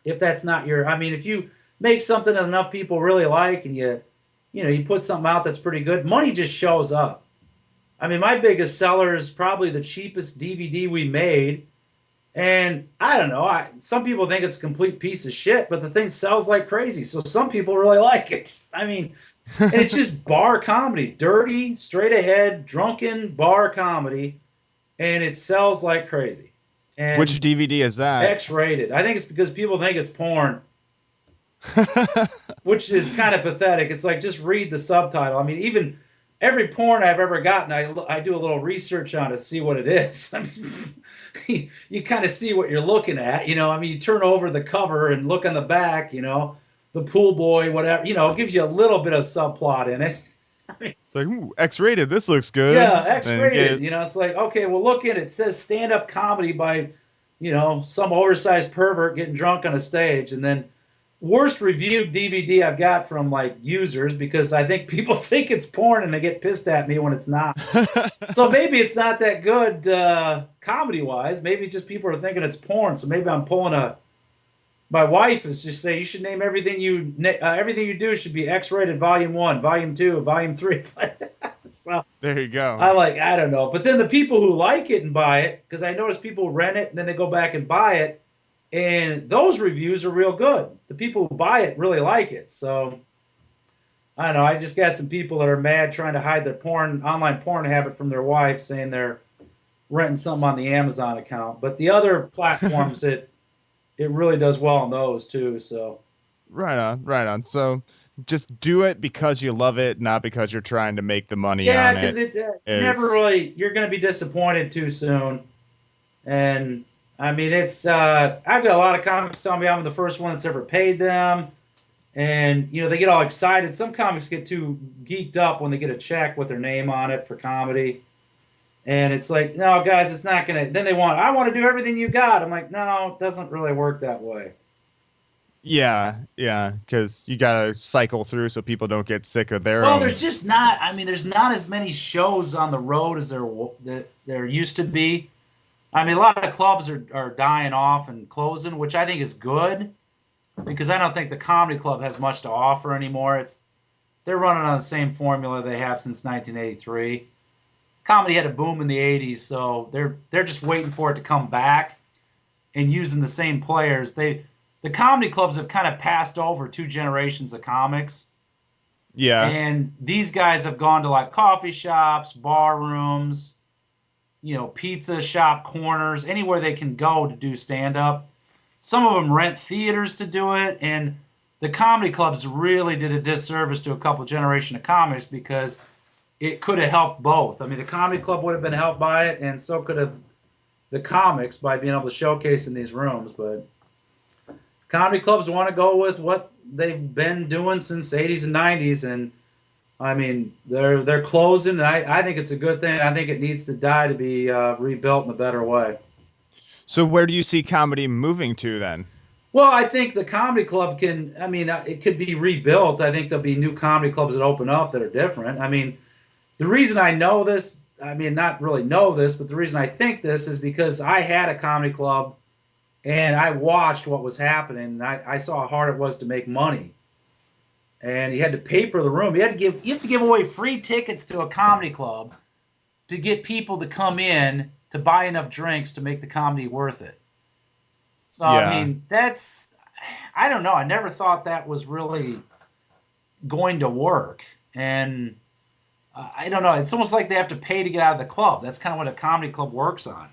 If that's not if you make something that enough people really like and you put something out that's pretty good, money just shows up. I mean, my biggest seller is probably the cheapest DVD we made. And I don't know. Some people think it's a complete piece of shit, but the thing sells like crazy. So some people really like it. I mean, and it's just bar comedy, dirty, straight ahead, drunken bar comedy, and it sells like crazy. And Which DVD is that? X-rated. I think it's because people think it's porn, which is kind of pathetic. It's like, just read the subtitle. I mean, even every porn I've ever gotten, I do a little research on it to see what it is. I mean, you kind of see what you're looking at. You turn over the cover and look on the back, the pool boy, whatever, it gives you a little bit of subplot in it. It's like, ooh, X-rated. This looks good. Yeah, X-rated. It's like, okay, well, look at it. It says stand-up comedy by, some oversized pervert getting drunk on a stage. And then worst reviewed DVD I've got from, like, users, because I think people think it's porn and they get pissed at me when it's not. So maybe it's not that good comedy-wise. Maybe just people are thinking it's porn. So maybe I'm pulling my wife is just saying you should name everything you do should be X-rated Volume 1, Volume 2, Volume 3. So there you go. I don't know. But then the people who like it and buy it, because I notice people rent it and then they go back and buy it, and those reviews are real good. The people who buy it really like it. So I don't know. I just got some people that are mad trying to hide their online porn habit from their wife, saying they're renting something on the Amazon account. But the other platforms it really does well on those too. So right on. So just do it because you love it, not because you're trying to make the money yeah, on it. because you're going to be disappointed too soon. And I mean, it's I've got a lot of comics telling me I'm the first one that's ever paid them, and they get all excited. Some comics get too geeked up when they get a check with their name on it for comedy. And it's like, no, guys, it's not going to. Then I want to do everything you got. I'm like, no, it doesn't really work that way. Yeah, because you gotta cycle through so people don't get sick of their Well, own. there's just not. I mean, there's not as many shows on the road as there used to be. I mean, a lot of clubs are dying off and closing, which I think is good because I don't think the comedy club has much to offer anymore. They're running on the same formula they have since 1983. Comedy had a boom in the 80s, so they're just waiting for it to come back and using the same players. The comedy clubs have kind of passed over two generations of comics, Yeah, and these guys have gone to like coffee shops, bar rooms, pizza shop corners, anywhere they can go to do stand up. Some of them rent theaters to do it, and the comedy clubs really did a disservice to a couple generation of comics because it could have helped both. I mean, the comedy club would have been helped by it, and so could have the comics by being able to showcase in these rooms. But comedy clubs want to go with what they've been doing since the 80s and 90s, and I mean, they're closing, and I think it's a good thing. I think it needs to die to be rebuilt in a better way. so where do you see comedy moving to then? Well, I think the comedy club can. I mean, it could be rebuilt. I think there'll be new comedy clubs that open up that are different. I mean, the reason I know this, I mean, not really know this, but the reason I think this is because I had a comedy club and I watched what was happening. And I saw how hard it was to make money. And you had to paper the room. You have to give away free tickets to a comedy club to get people to come in to buy enough drinks to make the comedy worth it. So I Yeah. mean, I don't know. I never thought that was really going to work. And I don't know. It's almost like they have to pay to get out of the club. That's kind of what a comedy club works on.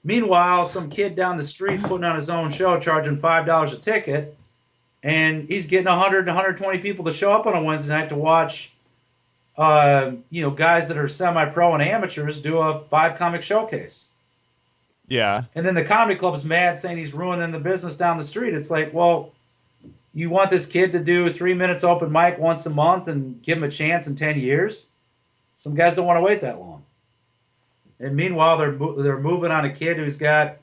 Meanwhile, some kid down the street's putting on his own show, charging $5 a ticket, and he's getting 100 to 120 people to show up on a Wednesday night to watch, guys that are semi-pro and amateurs do a five comic showcase. Yeah. And then the comedy club's mad, saying he's ruining the business down the street. It's like, well, you want this kid to do 3 minutes open mic once a month and give him a chance in 10 years? Some guys don't want to wait that long. And meanwhile, they're moving on a kid who's got,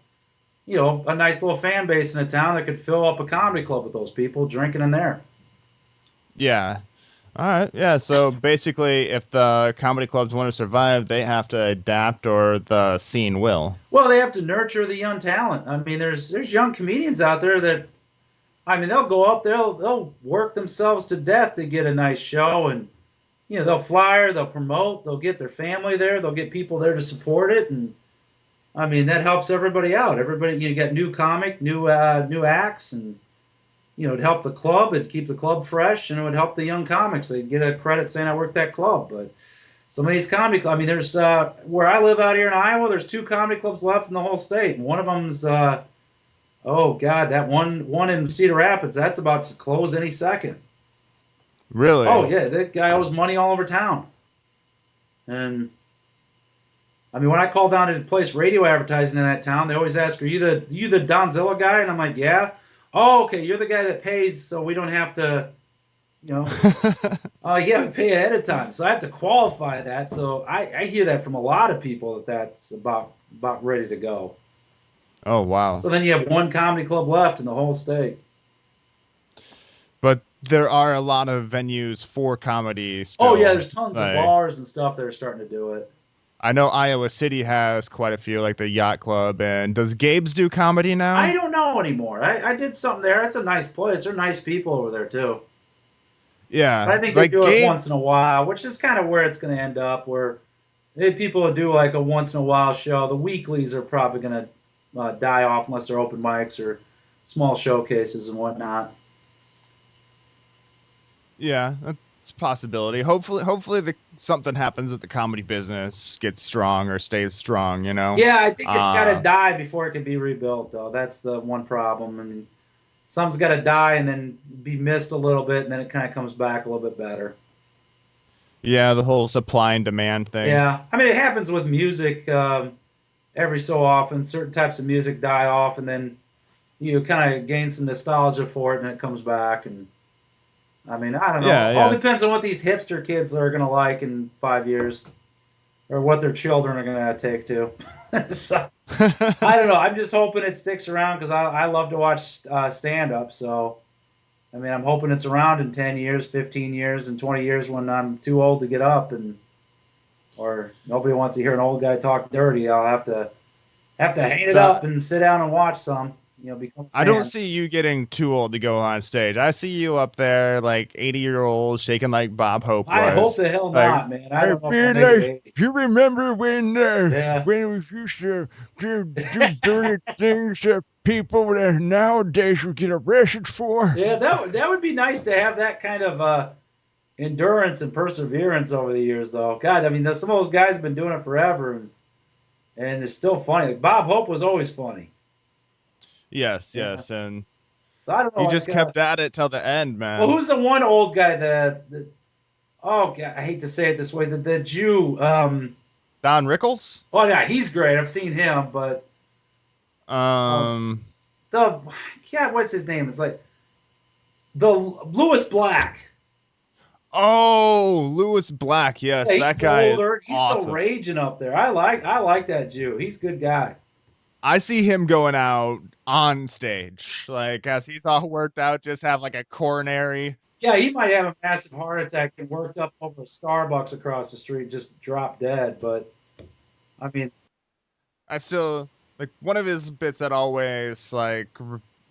a nice little fan base in a town that could fill up a comedy club with those people drinking in there. Yeah. All right. Yeah. So basically, if the comedy clubs want to survive, they have to adapt, or the scene will. Well, they have to nurture the young talent. I mean, there's young comedians out there that, I mean, they'll go up, they'll work themselves to death to get a nice show, and they'll flyer, they'll promote, they'll get their family there, they'll get people there to support it, and I mean that helps everybody out. Everybody, you get new comic, new acts, and it'd help the club, it'd keep the club fresh, and it would help the young comics. They'd get a credit saying I worked that club. But some of these comedy clubs, I mean, there's where I live out here in Iowa, there's two comedy clubs left in the whole state, and one of them's oh God, that one in Cedar Rapids, that's about to close any second. Oh Really? yeah, that guy owes money all over town. And I mean, when I call down to place radio advertising in that town, they always ask, "Are you the Donzilla guy?" And I'm like, "Yeah." Oh, okay, you're the guy that pays, so we don't have to, you know. Oh yeah, we pay ahead of time, so I have to qualify that. So I hear that from a lot of people that's about ready to go. Oh, wow. So then you have one comedy club left in the whole state. But there are a lot of venues for comedy Oh yeah, still. there's tons of Like, bars and stuff that are starting to do it. I know Iowa City has quite a few, like the Yacht Club. And does Gabe's do comedy I now? don't know anymore. I did something there. It's a nice place. They're nice people over there too. But Yeah, I think they like do it Gabe. once in a while, which is kind of where it's going to end up. Where people will do like a once in a while show. The weeklies are probably going to die off unless they're open mics or small showcases and whatnot. Yeah, that's a possibility. Hopefully, something happens that the comedy business gets strong or stays strong. Yeah, I think it's got to Uh, die before it can be rebuilt, though. That's the one problem. I mean, some's got to die and then be missed a little bit, and then it kind of comes back a little bit better. yeah, the whole supply and demand thing. Yeah, I mean, it happens with music every so often. Certain types of music die off, and then you kind of gain some nostalgia for it, and it comes back. And I mean, I don't know. Yeah, All yeah. depends on what these hipster kids are going to like in 5 years, or what their children are going to take to. So, I don't know. I'm just hoping it sticks around because I love to watch stand up. So, I mean, I'm hoping it's around in 10 years, 15 years, and 20 years when I'm too old to get up and or nobody wants to hear an old guy talk dirty. I'll have to hang it Don, up and sit down and watch some. Become a I don't fan. see you getting too old to go on stage. I see you up there, like 80-year-old, shaking like Bob Hope I hope was. the hell Like, not, man. I I don't know if I'll feel make it like 80. you remember Yeah, when we used to do dirty things that people that nowadays would get arrested for. yeah. That would be nice to have that kind of endurance and perseverance over the years, though. God, I mean, some of those guys have been doing it forever, and it's still funny. Like, Bob Hope was always funny. Yes, Yeah. yes, and So I don't know, he like, just kept at it till the end, well, man. who's the one old guy that oh God, I hate to say it this way, the Jew. Don Rickles? Oh yeah, he's great. I've seen him, but um, Um, the yeah, what's his name? It's like the Lewis Black. oh, Lewis Black. Yeah, Yes, that he's guy is older. He's still awesome. raging up there. I like that Jew. He's a good guy. I see him going out on stage, like as he's all worked out, just have like a coronary. Yeah, he might have a massive heart attack and worked up over a Starbucks across the street, just drop dead. But I mean, I still like one of his bits that always like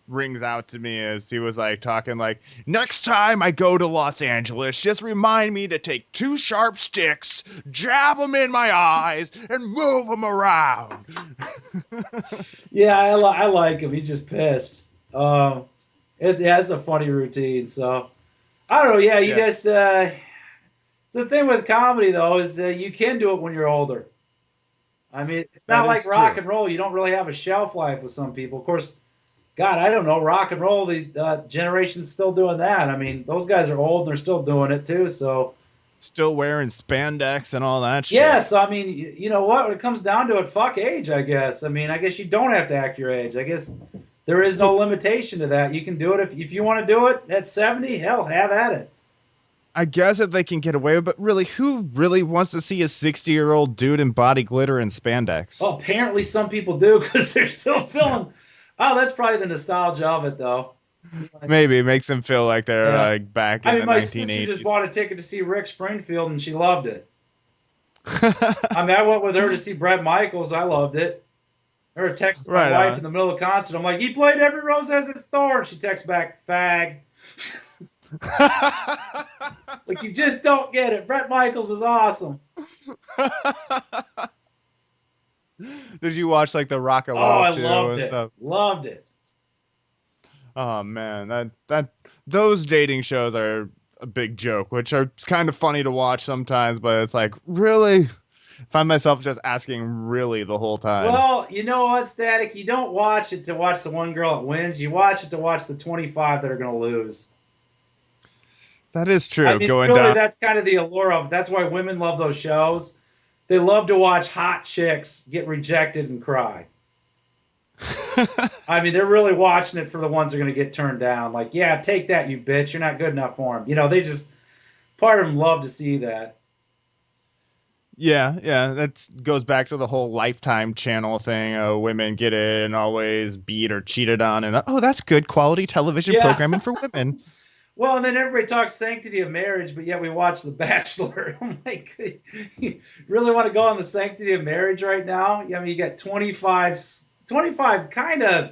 rings out to me is he was like talking like, next time I go to Los Angeles, just remind me to take two sharp sticks, jab them in my eyes, and move them around. yeah, I like him. He's just pissed. Yeah, it's a funny routine. So I don't know. Yeah, you Yeah, guys. The thing with comedy though is you can do it when you're older. I mean, it's that not like is rock true. and roll. You don't really have a shelf life with some people. Of course, God, I don't know. Rock and roll, the generation's still doing that. I mean, those guys are old and they're still doing it too. So Still wearing spandex and all that yeah. shit. So I mean, you know what? When it comes down to it, fuck age. I guess. I mean, I guess you don't have to act your age. I guess there is no Look, limitation to that. You can do it if you want to do it at 70. Hell, have at it. I guess if they can get away, but really, who really wants to see a 60-year-old dude in body glitter and spandex? Well, apparently some people do because they're still feeling. Oh, that's probably the nostalgia of it, though. Maybe it makes them feel like they're Yeah. like back I in mean, the my sister just 1980s. bought a ticket to see Rick Springfield, and she loved it. I mean, I went with her to see Bret Michaels. I loved it. I heard text my Right wife in on. the middle of the concert. I'm like, "He played Every Rose Has Its Thorn." She texts back, "Fag." Like, you just don't get it. Bret Michaels is awesome. Did you watch like the Rock of Oh, I Love too loved and it. stuff? Loved it. Oh man, that those dating shows are a big joke, which are kind of funny to watch sometimes, but it's like really find myself just asking really the whole time. Well, you know what, Static? You don't watch it to watch the one girl that wins. You watch it to watch the 25 that are going to lose. That is I true. mean, Going really, down. that's kind of the allure of. That's why women love those shows. They love to watch hot chicks get rejected and cry. I mean, they're really watching it for the ones that are going to get turned down. Like, yeah, take that, you bitch. You're not good enough for them. They just part of them love to see that. Yeah, yeah, that goes back to the whole Lifetime channel thing. Women get it and always beat or cheated on, and oh, that's good quality television Yeah. programming for women. Well, and then everybody talks sanctity of marriage, but yet we watch The Bachelor. I'm like, you really want to go on the sanctity of marriage right now? I mean, you got 25 kind of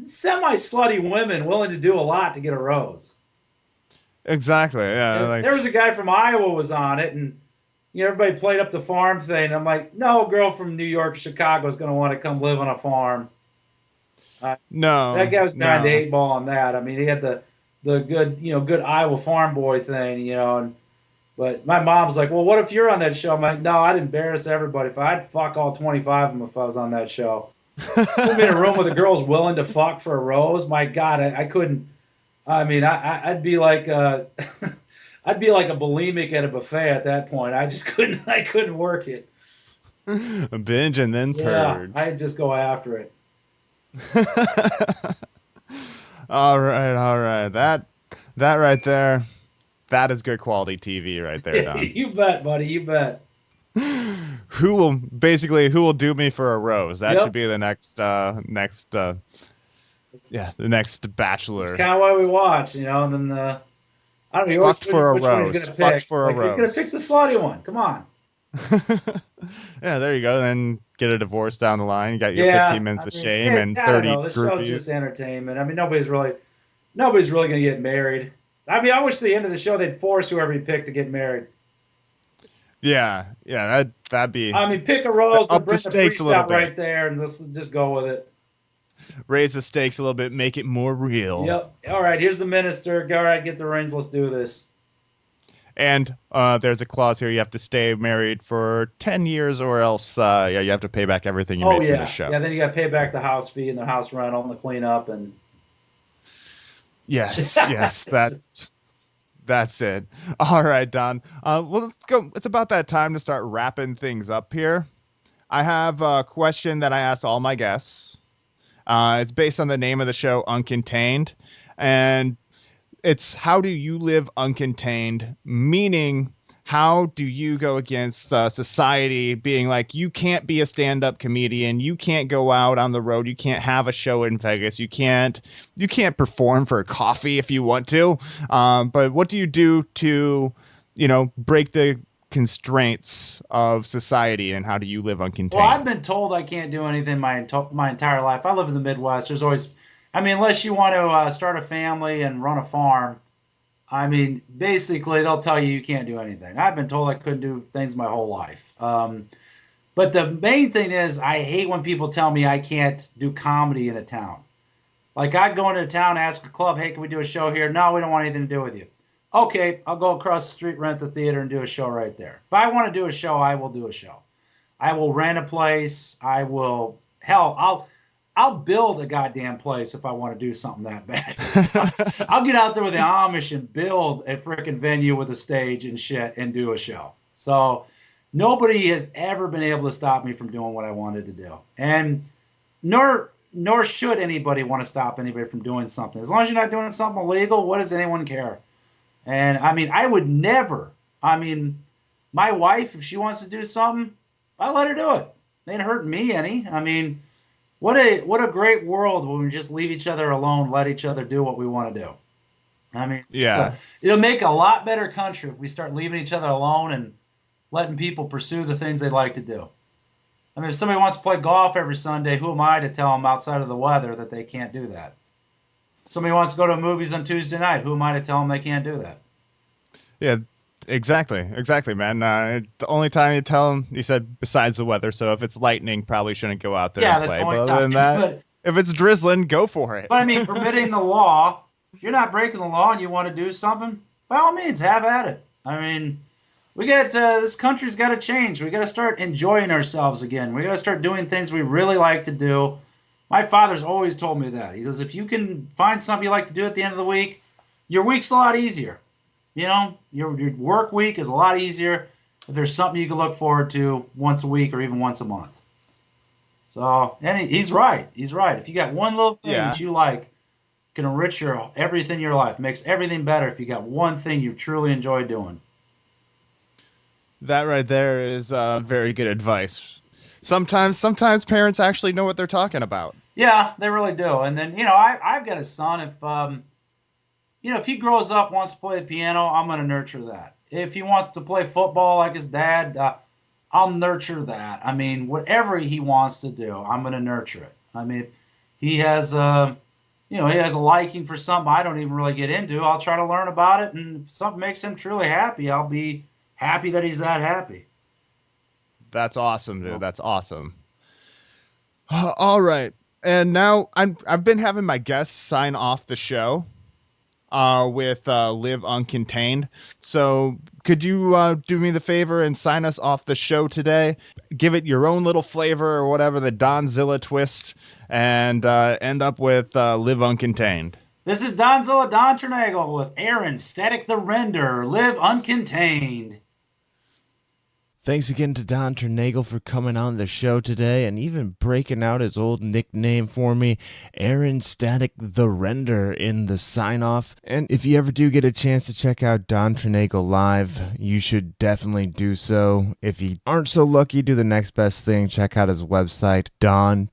semi-slutty women willing to do a lot to get a rose. Exactly. Yeah, And like there was a guy from Iowa was on it, and everybody played up the farm thing. I'm like, no girl from New York, Chicago is going to want to come live on a farm. That no, guy was behind the no. 8 ball on that. I mean, he had the good good Iowa farm boy thing, and but my mom's like, well, what if you're on that show? I'm like, no, I'd embarrass everybody. If I'd fuck all 25 of them if I was on that show. Put me in a room with a girl's willing to fuck for a rose. My God, I couldn't. I mean, I'd be like I'd be like a bulimic at a buffet at that point. I just couldn't. I couldn't work it. Binge and then Yeah, purge. I'd just go after it. All right, all right. That right there, that is good quality TV right there, Don. You bet, buddy. You bet. who will do me for a rose? That should be the next the next Bachelor. It's kind of why we watch, and then I don't know. Fucked for a which one he's rose. gonna pick. Fucked for a He's gonna rose. pick the slutty one. Come on. Yeah, there you go. Then get a divorce down the line. You got your 15 minutes of shame and 30 groupies. This show's just entertainment. I mean, nobody's really gonna get married. I mean, I wish at the end of the show they'd force whoever you pick to get married. Yeah, that'd be. I mean, pick a rose and bring the stakes priest a little out bit. right there, and let's just go with it. Raise the stakes a little bit, make it more real. Yep. All right, here's the minister. All right, get the rings. Let's do this. And there's a clause here: you have to stay married for 10 years, or else, you have to pay back everything you made from the show. Yeah, then you got to pay back the house fee and the house rental and the cleanup and. Yes, that's it. All right, Don. Well, let's go. It's about that time to start wrapping things up here. I have a question that I ask all my guests. It's based on the name of the show, Uncontained, and it's how do you live uncontained, meaning how do you go against society being like, you can't be a stand-up comedian, you can't go out on the road, you can't have a show in Vegas, you can't perform for coffee if you want to, but what do you do to break the constraints of society, and how do you live uncontained? Well, I've been told I can't do anything my entire life. I live in the Midwest. There's always, unless you want to start a family and run a farm, basically they'll tell you can't do anything. I've been told I couldn't do things my whole life. But the main thing is I hate when people tell me I can't do comedy in a town. Like I'd go into a town, ask a club, hey, can we do a show here? No, we don't want anything to do with you. Okay, I'll go across the street, rent the theater, and do a show right there. If I want to do a show, I will do a show. I will rent a place. I'll build a goddamn place if I want to do something that bad. I'll get out there with the Amish and build a freaking venue with a stage and shit and do a show. So nobody has ever been able to stop me from doing what I wanted to do. And nor should anybody want to stop anybody from doing something. As long as you're not doing something illegal, what does anyone care? And I would never, my wife, if she wants to do something, I let her do it. It ain't hurting me any. What a great world when we just leave each other alone, let each other do what we want to do. Yeah. So it'll make a lot better country if we start leaving each other alone and letting people pursue the things they'd like to do. If somebody wants to play golf every Sunday, who am I to tell them outside of the weather that they can't do that? Somebody wants to go to movies on Tuesday night. Who am I to tell them they can't do that? Yeah, exactly, man. The only time you tell them, you said, besides the weather. So if it's lightning, probably shouldn't go out there and play. But other than that, if it's drizzling, go for it. But permitting the law, if you're not breaking the law and you want to do something, by all means, have at it. We got this country's got to change. We got to start enjoying ourselves again. We got to start doing things we really like to do. My father's always told me that. He goes, if you can find something you like to do at the end of the week, your week's a lot easier. Your work week is a lot easier if there's something you can look forward to once a week or even once a month. So, and he's right. He's right. If you got one little thing that you like, can enrich everything in your life, makes everything better if you got one thing you truly enjoy doing. That right there is very good advice. Sometimes parents actually know what they're talking about. Yeah, they really do. And then, I've got a son. If he grows up, wants to play the piano, I'm going to nurture that. If he wants to play football like his dad, I'll nurture that. Whatever he wants to do, I'm going to nurture it. If he has he has a liking for something I don't even really get into, I'll try to learn about it. And if something makes him truly happy, I'll be happy that he's that happy. That's awesome, dude. That's awesome. All right. And now I've been having my guests sign off the show with Live Uncontained. So could you do me the favor and sign us off the show today? Give it your own little flavor or whatever, the Donzilla twist, and end up with Live Uncontained. This is Donzilla, Don Tjernagel with Aaron Static the Render, Live Uncontained. Thanks again to Don Tjernagel for coming on the show today and even breaking out his old nickname for me, Aaron Static the Render, in the sign-off. And if you ever do get a chance to check out Don Tjernagel live, you should definitely do so. If you aren't so lucky, do the next best thing. Check out his website, Donzilla.com,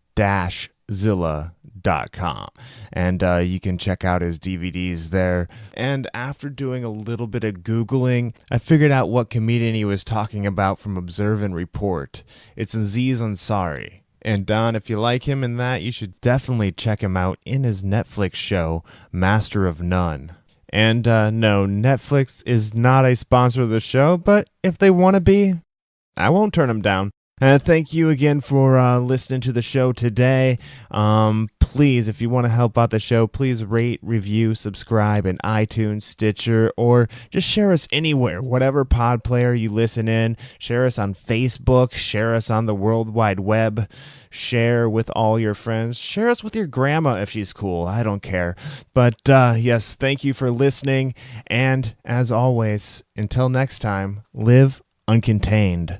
and you can check out his DVDs there. And after doing a little bit of Googling, I figured out what comedian he was talking about from Observe and Report. It's Aziz Ansari. And Don, if you like him in that, you should definitely check him out in his Netflix show, Master of None. And no, Netflix is not a sponsor of the show, but if they want to be, I won't turn them down. Thank you again for listening to the show today. Please, if you want to help out the show, please rate, review, subscribe in iTunes, Stitcher, or just share us anywhere, whatever pod player you listen in. Share us on Facebook, share us on the World Wide Web, share with all your friends, share us with your grandma if she's cool. I don't care. But yes, thank you for listening. And as always, until next time, live uncontained.